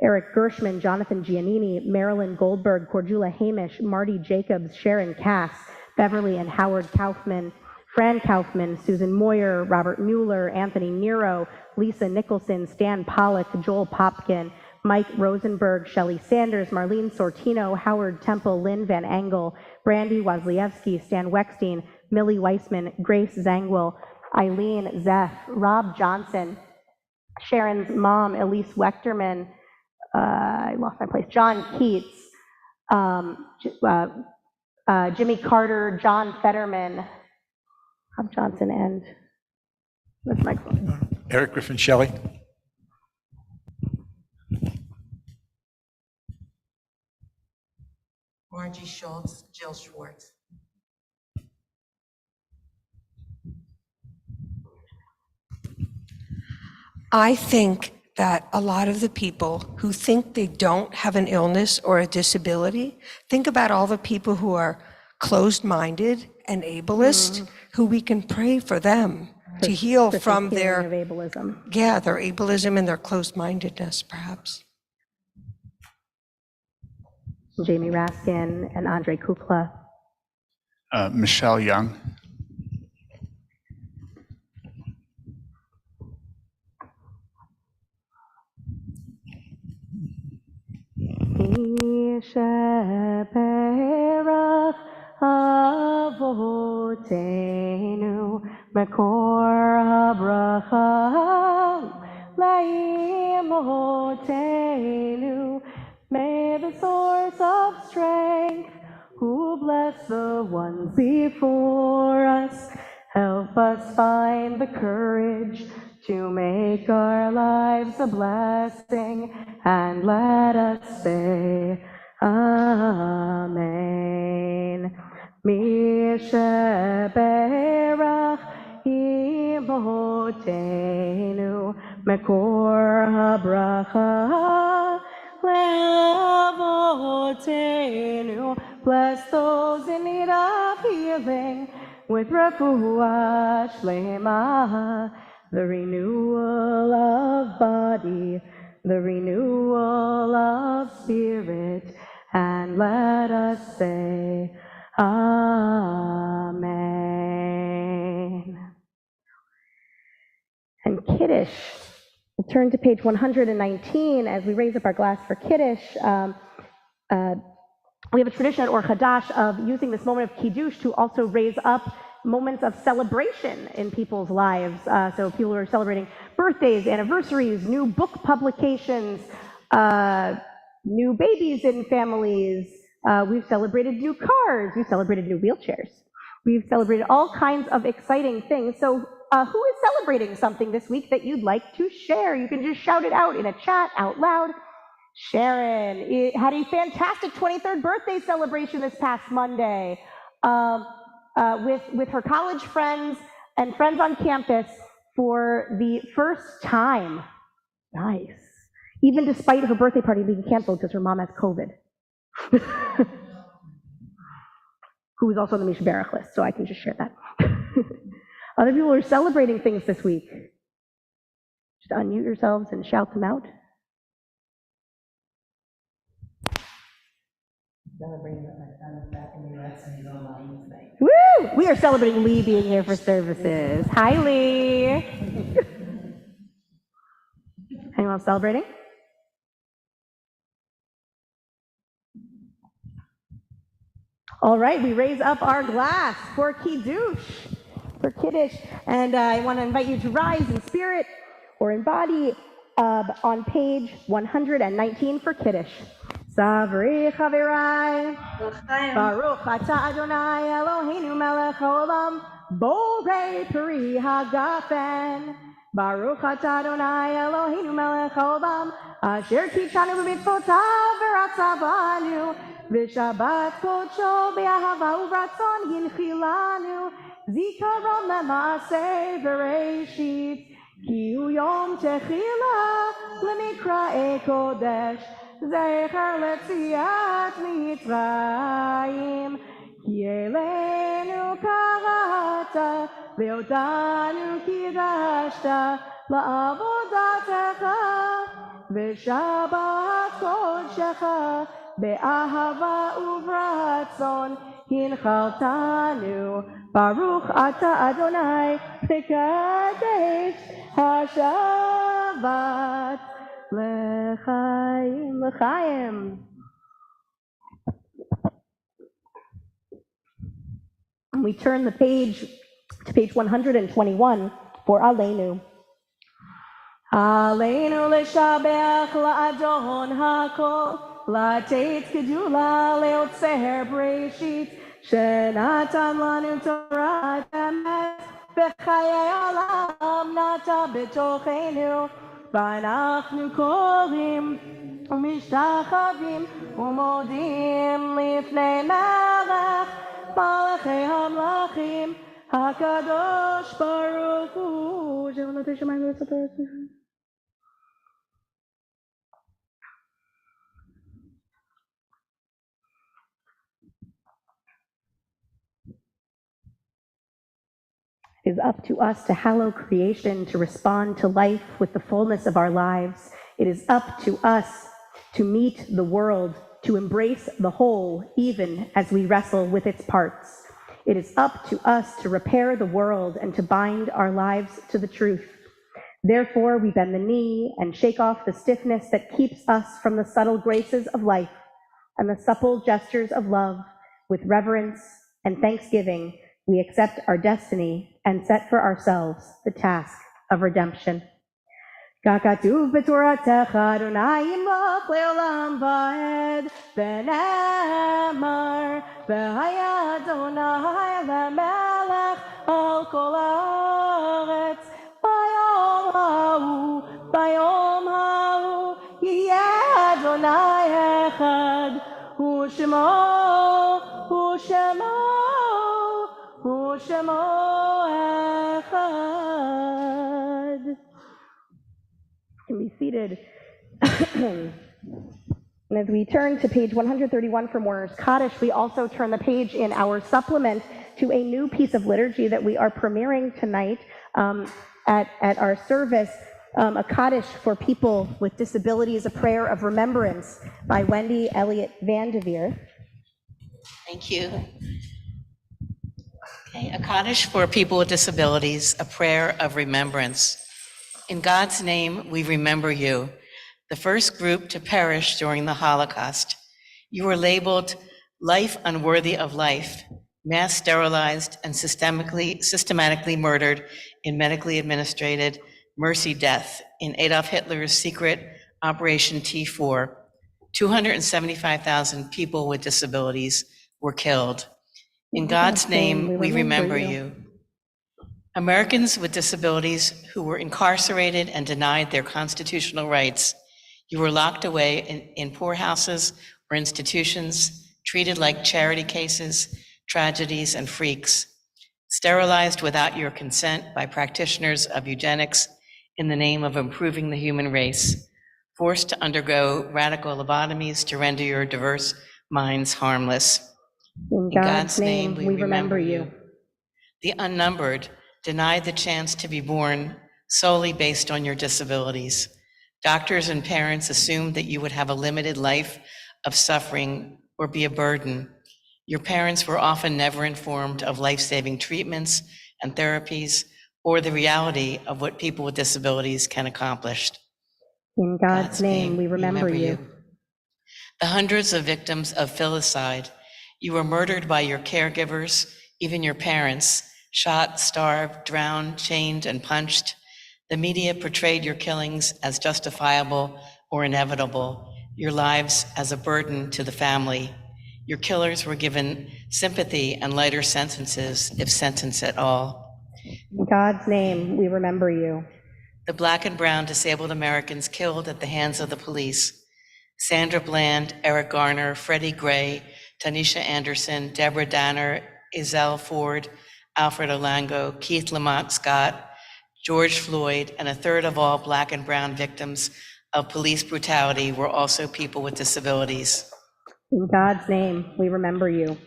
Eric Gershman, Jonathan Giannini, Marilyn Goldberg, Cordula Hamish, Marty Jacobs, Sharon Cass, Beverly and Howard Kaufman, Fran Kaufman, Susan Moyer, Robert Mueller, Anthony Nero, Lisa Nicholson, Stan Pollock, Joel Popkin, Mike Rosenberg, Shelley Sanders, Marlene Sortino, Howard Temple, Lynn Van Engel, Brandy Wozliewski, Stan Weckstein, Millie Weissman, Grace Zangwell, Eileen Zeff, Rob Johnson, Sharon's mom, Elise Wechterman, I lost my place, John Keats, Jimmy Carter, John Fetterman, Rob Johnson, and what's my phone? Eric Griffin Shelley. Margie Schultz, Jill Schwartz. I think that a lot of the people who think they don't have an illness or a disability, think about all the people who are closed-minded and ableist, who we can pray for them to heal from their ableism. Yeah, their ableism and their closed-mindedness, perhaps. Jamie Raskin and Andre Kukla. Michelle Young. Yishaperach avotenu mekor habracha laimotenu. May the source of strength, who bless the ones before us, help us find the courage to make our lives a blessing, and let us say, Amen. Mishaberach imotenu mekor habracha le'avotenu. Bless those in need of healing with refuah shlema, the renewal of body, the renewal of spirit, and let us say, Amen. And Kiddush. We'll turn to page 119 as we raise up our glass for Kiddush. We have a tradition at Or Hadash of using this moment of Kiddush to also raise up moments of celebration in people's lives. So people are celebrating birthdays, anniversaries, new book publications, new babies in families. We've celebrated new cars. We've celebrated new wheelchairs. We've celebrated all kinds of exciting things. So who is celebrating something this week that you'd like to share? You can just shout it out in a chat out loud. Sharon had a fantastic 23rd birthday celebration this past Monday with her college friends and friends on campus for the first time. Nice. Even despite her birthday party being canceled because her mom has COVID. Who is also on the Misha Barach list, so I can just share that. Other people are celebrating things this week. Just unmute yourselves and shout them out. Celebrating that my son is back in the U.S. and he's online tonight. Woo! We are celebrating Lee being here for services. Hi, Lee. Anyone else celebrating? All right, we raise up our glass for Kiddush, for Kiddush, and I want to invite you to rise in spirit or in body on page 119 for Kiddush. Savri Chavirai, Baruch Atah Adonai Eloheinu melech haolam, Borei Peri Hagafen. Baruch Atah Adonai Eloheinu melech haolam, Asher Kichanu b'mitzvotav v'ratzavanu, v'shabbat kodsho b'ahava u'vratzon yinchilanu, zikaron le'maaseh v'reishit, ki hu yom techila l'mikra'e kodesh, zecher letziat mitzrayim, ki elenu karata, ve'otanu kidashta la'avodatecha, v'shabbat בראשך, באהבה וברצון, הנחלתנו, ברוך אתה אדוני, מקדש השבת לחיים, לחיים. And we turn the page to page 121 for Aleinu. Aleinu לשבח לאדון הכל, לתת גדולה ליוצר בראשית, שנתן לנו תורת אמת, בחיי עולם נטע בתוכנו, ואנחנו קוראים ומשתחווים ומודים לפני מלך מלכי המלכים, הקדוש ברוך הוא. שעונתי שמיים ולסתר. It is up to us to hallow creation, to respond to life with the fullness of our lives. It is up to us to meet the world, to embrace the whole, even as we wrestle with its parts. It is up to us to repair the world and to bind our lives to the truth. Therefore, we bend the knee and shake off the stiffness that keeps us from the subtle graces of life and the supple gestures of love. With reverence and thanksgiving, we accept our destiny and set for ourselves the task of redemption. ככתוב בתורתך, אדוני ימלוך לעולם ועד, ונאמר, והיה אדוני למלך על כל הארץ. ביום ההוא יהיה אדוני אחד, ושמו אחד. Can be seated. And as we turn to page 131 for Mourner's Kaddish, we also turn the page in our supplement to a new piece of liturgy that we are premiering tonight at our service, a Kaddish for people with disabilities, a prayer of remembrance by Wendy Elliott-Vandivier. Thank you. Okay, a Kaddish for people with disabilities, a prayer of remembrance. In God's name, we remember you, the first group to perish during the Holocaust. You were labeled life unworthy of life, mass sterilized and systematically murdered in medically administered mercy death in Adolf Hitler's secret Operation T4. 275,000 people with disabilities were killed. In God's name, we remember you. Americans with disabilities who were incarcerated and denied their constitutional rights. You were locked away in poorhouses or institutions, treated like charity cases, tragedies, and freaks, sterilized without your consent by practitioners of eugenics in the name of improving the human race, forced to undergo radical lobotomies to render your diverse minds harmless. In God's name, we remember you. The unnumbered, denied the chance to be born solely based on your disabilities. Doctors and parents assumed that you would have a limited life of suffering or be a burden. Your parents were often never informed of life-saving treatments and therapies or the reality of what people with disabilities can accomplish. In God's name, we remember you. The hundreds of victims of filicide. You were murdered by your caregivers, even your parents, shot, starved, drowned, chained, and punched. The media portrayed your killings as justifiable or inevitable, your lives as a burden to the family. Your killers were given sympathy and lighter sentences, if sentenced at all. In God's name, we remember you. The Black and brown disabled Americans killed at the hands of the police. Sandra Bland, Eric Garner, Freddie Gray, Tanisha Anderson, Deborah Danner, Izelle Ford, Alfred Olango, Keith Lamont Scott, George Floyd, and a third of all Black and brown victims of police brutality were also people with disabilities. In God's name, we remember you.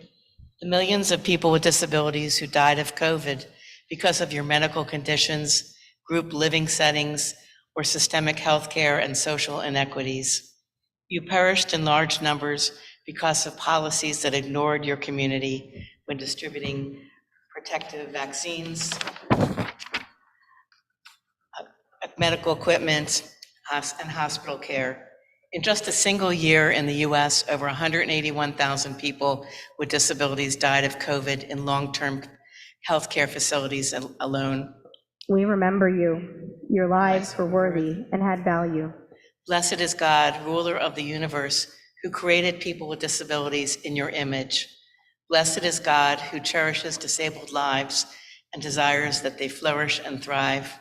The millions of people with disabilities who died of COVID because of your medical conditions, group living settings, or systemic healthcare and social inequities. You perished in large numbers because of policies that ignored your community when distributing protective vaccines, medical equipment, and hospital care. In just a single year in the US, over 181,000 people with disabilities died of COVID in long-term healthcare facilities alone. We remember you. Your lives were worthy and had value. Blessed is God, ruler of the universe, who created people with disabilities in your image. Blessed is God, who cherishes disabled lives and desires that they flourish and thrive.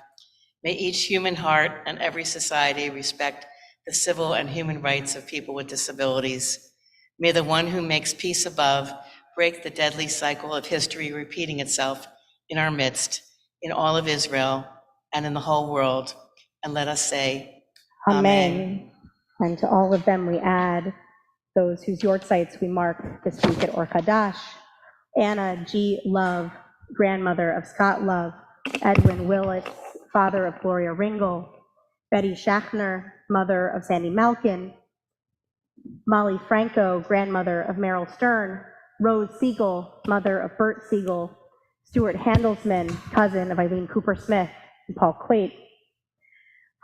May each human heart and every society respect the civil and human rights of people with disabilities. May the one who makes peace above break the deadly cycle of history repeating itself in our midst, in all of Israel, and in the whole world. And let us say, Amen. And to all of them we add those whose yortzites we mark this week at Or Hadash: Anna G. Love, grandmother of Scott Love; Edwin Willett, father of Gloria Ringel; Betty Schachner, mother of Sandy Malkin; Molly Franco, grandmother of Meryl Stern; Rose Siegel, mother of Bert Siegel; Stuart Handelsman, cousin of Eileen Cooper Smith and Paul Quate;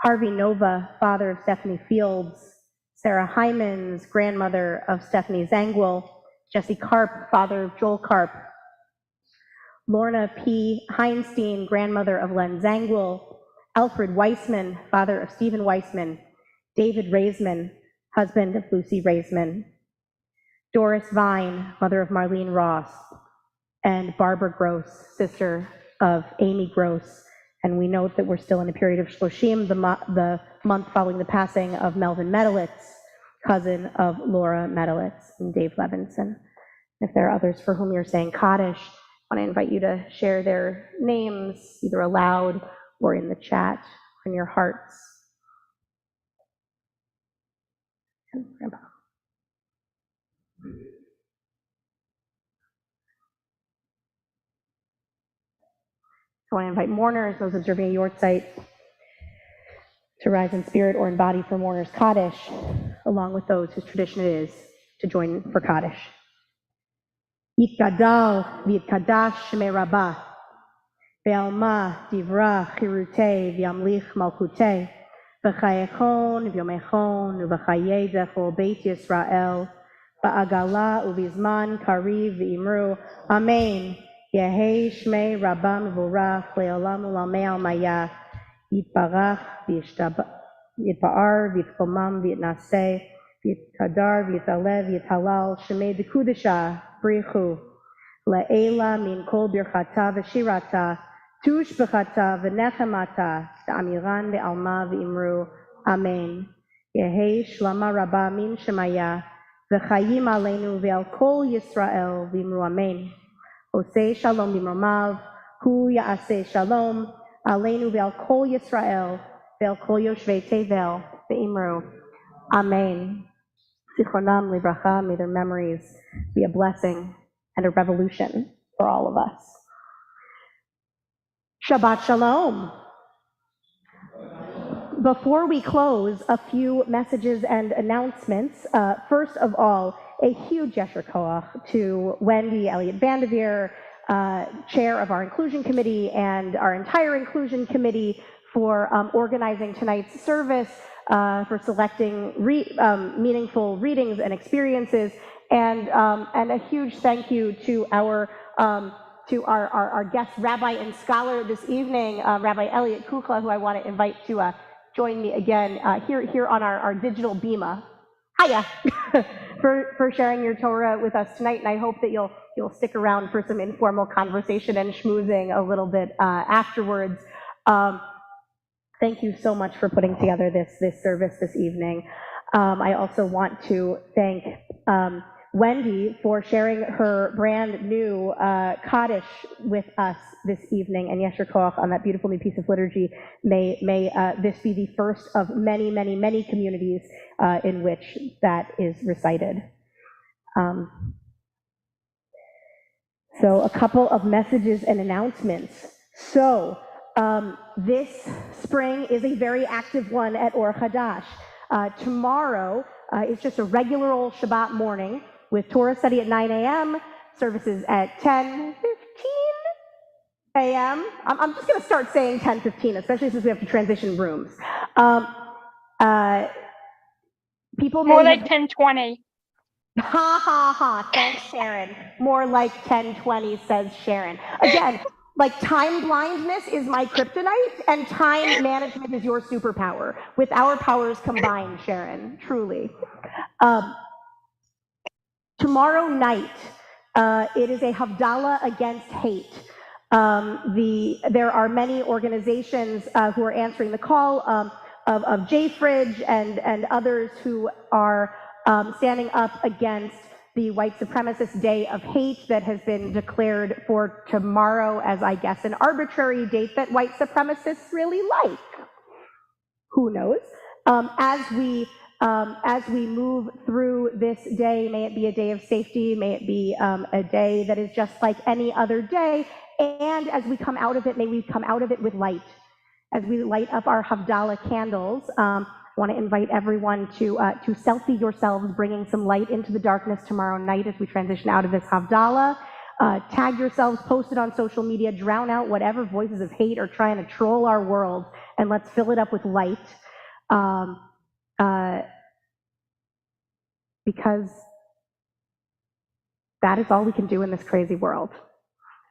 Harvey Nova, father of Stephanie Fields; Sarah Hymans, grandmother of Stephanie Zangwill; Jesse Karp, father of Joel Karp; Lorna P. Heinstein, grandmother of Len Zangwill; Alfred Weissman, father of Stephen Weissman; David Raisman, husband of Lucy Raisman; Doris Vine, mother of Marlene Ross; and Barbara Gross, sister of Amy Gross. And we note that we're still in a period of Shloshim, the month following the passing of Melvin Medelitz, cousin of Laura Medelitz and Dave Levinson. If there are others for whom you're saying Kaddish, I want to invite you to share their names, either aloud or in the chat, in your hearts. Grandpa. I want to invite mourners, those observing a yortzeit, to rise in spirit or in body for mourners Kaddish, along with those whose tradition it is to join for Kaddish. Yitgadal v'yitkadash shemei Rabbah, ve'alma divra chirutei v'yamlich malchutei, v'chayechon v'yomechon u'v'chayei zechol beit Yisrael, ba'agala u'vizman kariv v'imru, Amen. Yehei shmei Rabbah mevorach le'olam u'lamei almaya, yitbarach v'yitpa'ar v'yitkomam v'yitnaseh v'yitkadar v'yitalev v'yithalal shemei dekudesha brichu le'ela min kol birchata v'shirata tushbechata v'nechemata da'amiran le'alma v'imru, Amen. Yehei shlama Rabbah min shemaya v'chayim aleinu ve'al kol Yisrael v'imru, Amen. Osei shalom b'mromav, hu ya'aseh shalom, aleinu ve'al kol Yisrael, ve'al kol yoshvei tevel, ve'imru, Amen. Zichronam livracha, may their memories be a blessing and a revolution for all of us. Shabbat shalom. Before we close, a few messages and announcements. First of all, a huge yesher koach to Wendy, Elliott-Vandivier, chair of our inclusion committee, and our entire inclusion committee for organizing tonight's service, for selecting meaningful readings and experiences, and a huge thank you to our guest rabbi and scholar this evening, Rabbi Elliott Kukla, who I want to invite to join me again here on our digital bima. Hiya, for sharing your Torah with us tonight, and I hope that you'll stick around for some informal conversation and schmoozing a little bit afterwards. Thank you so much for putting together this service this evening. I also want to thank Wendy for sharing her brand new Kaddish with us this evening, and Yesher Koach on that beautiful new piece of liturgy. May this be the first of many, many, many communities in which that is recited. So a couple of messages and announcements. So this spring is a very active one at Or Hadash. Tomorrow, It's just a regular old Shabbat morning with Torah study at 9 a.m., services at 10:15 a.m. I'm just going to start saying 10:15, especially since we have to transition rooms. People More may like have, 10:20. ha ha ha, thanks Sharon. More like 10:20, says Sharon. Again, like time blindness is my kryptonite and time management is your superpower. With our powers combined, Sharon, truly. Tomorrow night, it is a Havdalah against hate. There are many organizations who are answering the call of JFridge and others who are standing up against the white supremacist day of hate that has been declared for tomorrow as, I guess, an arbitrary date that white supremacists really like. Who knows? As we move through this day, may it be a day of safety, may it be a day that is just like any other day, and as we come out of it, may we come out of it with light. As we light up our Havdalah candles, I want to invite everyone to selfie yourselves, bringing some light into the darkness tomorrow night as we transition out of this Havdalah. Tag yourselves, post it on social media, drown out whatever voices of hate are trying to troll our world, and let's fill it up with light. Because that is all we can do in this crazy world.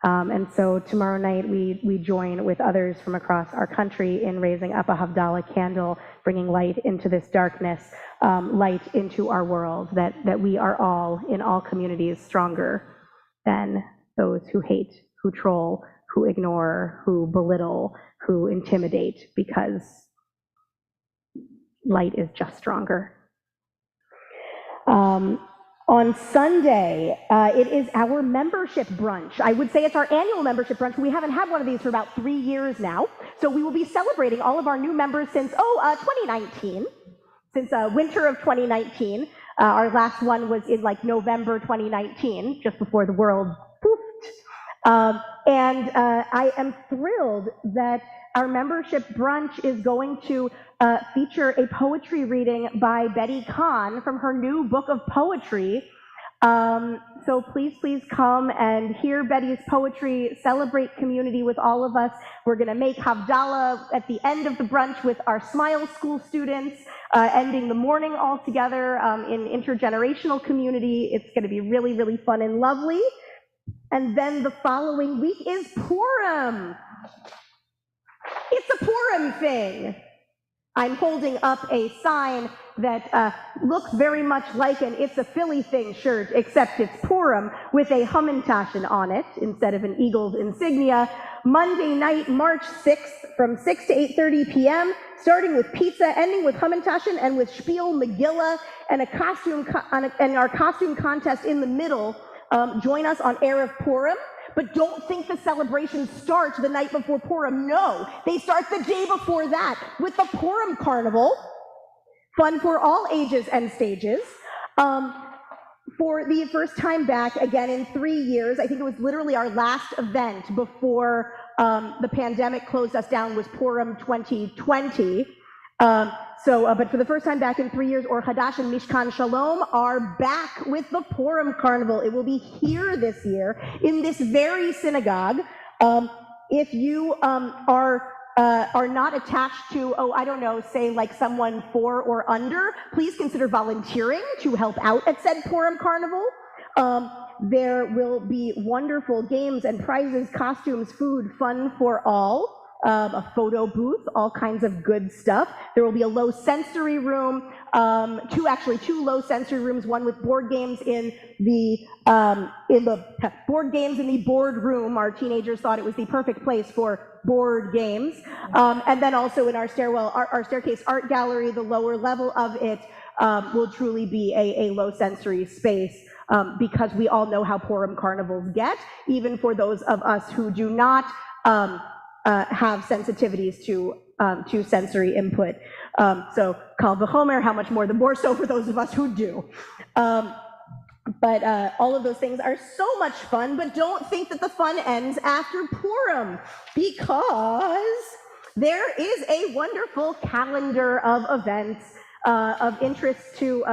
And so tomorrow night we join with others from across our country in raising up a Havdalah candle, bringing light into this darkness, light into our world, that we are all, in all communities, stronger than those who hate, who troll, who ignore, who belittle, who intimidate, because light is just stronger. On Sunday, it is our membership brunch. I would say it's our annual membership brunch. We haven't had one of these for about 3 years now. So we will be celebrating all of our new members since, 2019, since winter of 2019. Our last one was in like November 2019, just before the world poofed. And I am thrilled that our membership brunch is going to feature a poetry reading by Betty Kahn from her new book of poetry. So please come and hear Betty's poetry, celebrate community with all of us. We're going to make Havdalah at the end of the brunch with our Smile School students, ending the morning all together in intergenerational community. It's going to be really, really fun and lovely. And then the following week is Purim. It's a Purim thing. I'm holding up a sign that looks very much like an It's a Philly Thing shirt, except it's Purim with a Hamantaschen on it instead of an Eagles insignia. Monday night, March 6th from 6 to 8:30 p.m., starting with pizza, ending with Hamantaschen and with Spiel Megillah and and our costume contest in the middle. Join us on Erev Purim. But don't think the celebrations start the night before Purim. No, they start the day before that with the Purim Carnival. Fun for all ages and stages. For the first time back, again in 3 years, I think it was literally our last event before the pandemic closed us down, was Purim 2020. But for the first time back in 3 years, Or Hadash and Mishkan Shalom are back with the Purim Carnival. It will be here this year in this very synagogue. If you are not attached to, say like someone 4 or under, please consider volunteering to help out at said Purim Carnival. There will be wonderful games and prizes, costumes, food, fun for all. A photo booth, all kinds of good stuff. There will be a low sensory room, two low sensory rooms, one with board games in the board room. Our teenagers thought it was the perfect place for board games. And then also in our staircase art gallery, the lower level of it will truly be a low sensory space. Because we all know how Purim carnivals get, even for those of us who do not have sensitivities to sensory input. So Kal v'chomer, how much more the more so for those of us who do. But all of those things are so much fun, but don't think that the fun ends after Purim, because there is a wonderful calendar of events of interest to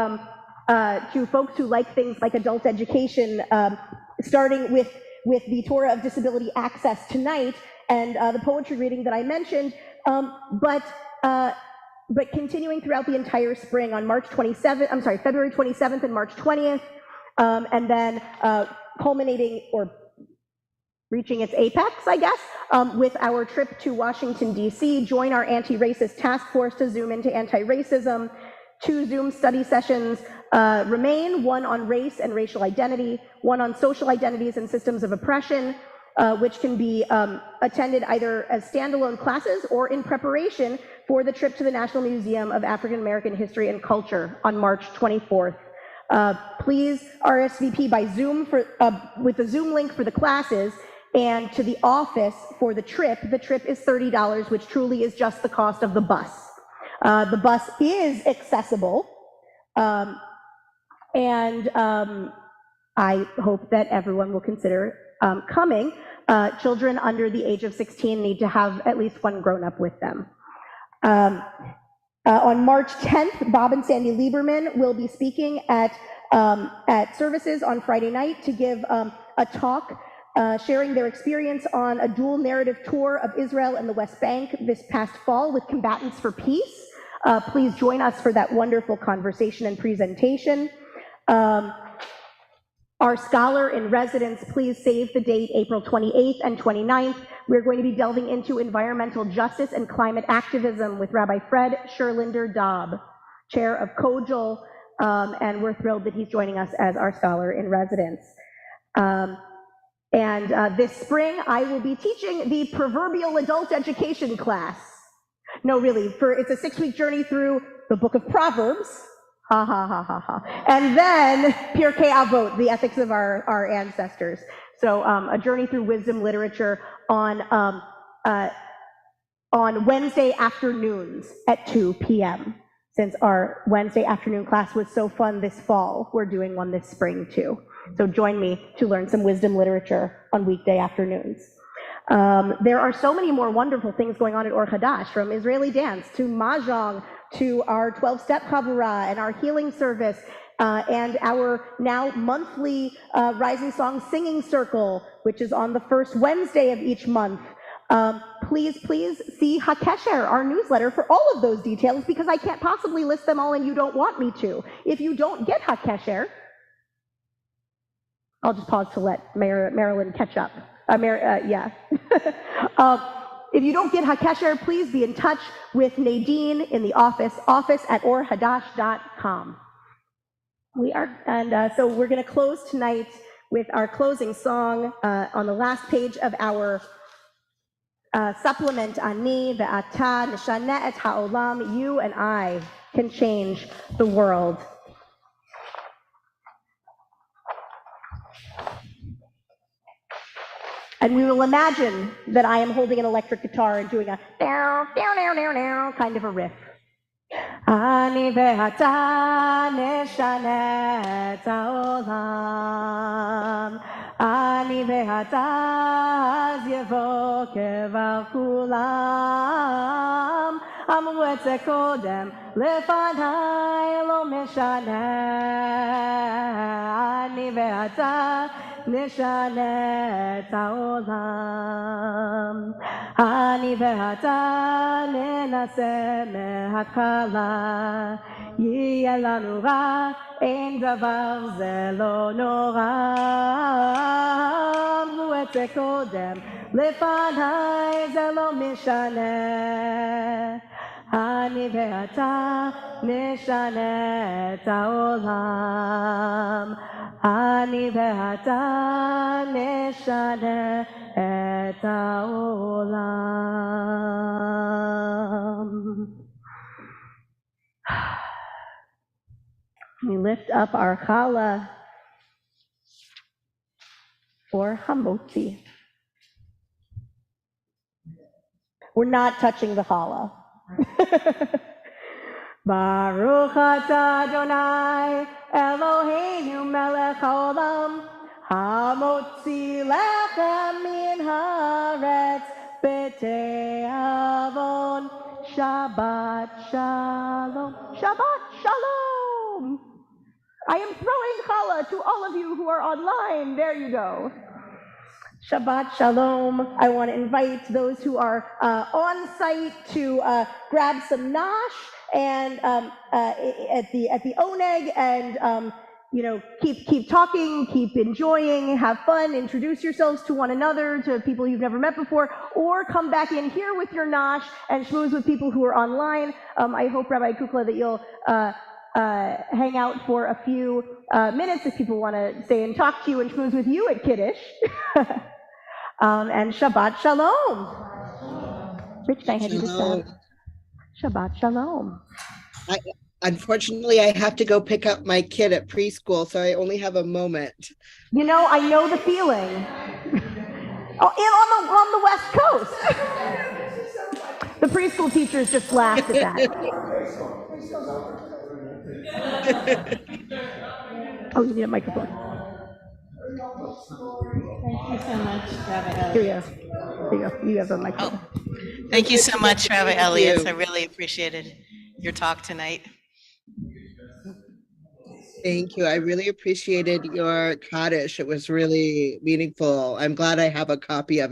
folks who like things like adult education, starting with the Torah of Disability Access tonight and the poetry reading that I mentioned, but continuing throughout the entire spring on February 27th and March 20th, and then culminating or reaching its apex, I guess, with our trip to Washington, D.C. Join our anti-racist task force to zoom into anti-racism. 2 Zoom study sessions remain, one on race and racial identity, one on social identities and systems of oppression, which can be attended either as standalone classes or in preparation for the trip to the National Museum of African American History and Culture on March 24th. Please RSVP by Zoom with the Zoom link for the classes, and to the office for the trip. The trip is $30, which truly is just the cost of the bus. The bus is accessible, and I hope that everyone will consider coming. Children under the age of 16 need to have at least one grown-up with them. On March 10th, Bob and Sandy Lieberman will be speaking at services on Friday night to give a talk sharing their experience on a dual narrative tour of Israel and the West Bank this past fall with Combatants for Peace. Please join us for that wonderful conversation and presentation. Our scholar in residence, please save the date, April 28th and 29th. We're going to be delving into environmental justice and climate activism with Rabbi Fred Sherlinder Dobb, chair of COJL, and we're thrilled that he's joining us as our scholar in residence. This spring, I will be teaching the proverbial adult education class. No, really, it's a 6-week journey through the book of Proverbs, ha ha ha ha ha, and then Pirkei Avot, the ethics of our ancestors. So a journey through wisdom literature on Wednesday afternoons at 2 p.m. Since our Wednesday afternoon class was so fun this fall, we're doing one this spring too. So join me to learn some wisdom literature on weekday afternoons. There are so many more wonderful things going on at Or Hadash, from Israeli dance to Mahjong to our 12-step Chavurah and our healing service and our now monthly Rising Song Singing Circle, which is on the first Wednesday of each month. Please see HaKesher, our newsletter, for all of those details, because I can't possibly list them all and you don't want me to. If you don't get HaKesher, I'll just pause to let Marilyn catch up. Yeah. If you don't get HaKesher, please be in touch with Nadine in the office at orhadash.com. So we're going to close tonight with our closing song on the last page of our supplement, Ani ve'ata nishane et ha'olam. You and I can change the world. And we will imagine that I am holding an electric guitar and doing a down, down, down, down, down kind of a riff. Ani ve'ata nishane et ha'olam. Ani ve'ata az yevo kevar kulam. Amru et ze kodem lefanai lo mishane. Ani ve'ata nishane et ha'olam. Ani ve'ata nenase mehakala. Yeh lanu ra, ein davar ze lo nora. Amru et ze kodem lefanai ze lo mishane. Ani ve'ata nishane et ha'olam. Ani ve'ata nishane et ha'olam. We lift up our challah for Hamotzi. We're not touching the challah. Baruch atah Adonai Eloheinu melech haolam hamotzi lechem min haaretz b'te'avon. Shabbat shalom. Shabbat Shalom. I am throwing challah to all of you who are online. There you go. Shabbat Shalom. I want to invite those who are on site to grab some nosh and at the oneg and keep talking, keep enjoying, have fun, introduce yourselves to one another, to people you've never met before, or come back in here with your nosh and schmooze with people who are online. I hope, Rabbi Kukla, that you'll hang out for a few minutes if people want to stay and talk to you and schmooze with you at Kiddush. And Shabbat Shalom. Rich, I had you to stop. Shabbat Shalom. Unfortunately, I have to go pick up my kid at preschool, so I only have a moment. You know, I know the feeling. On the West Coast. The preschool teachers just laughed at that. Oh, you need a microphone. Thank you so much, Rabbi Here you Elliott. go. Here you go. You have a microphone. Thank you so much, Rabbi Elliott. I really appreciated your talk tonight. Thank you. I really appreciated your Kaddish. It was really meaningful. I'm glad I have a copy of it.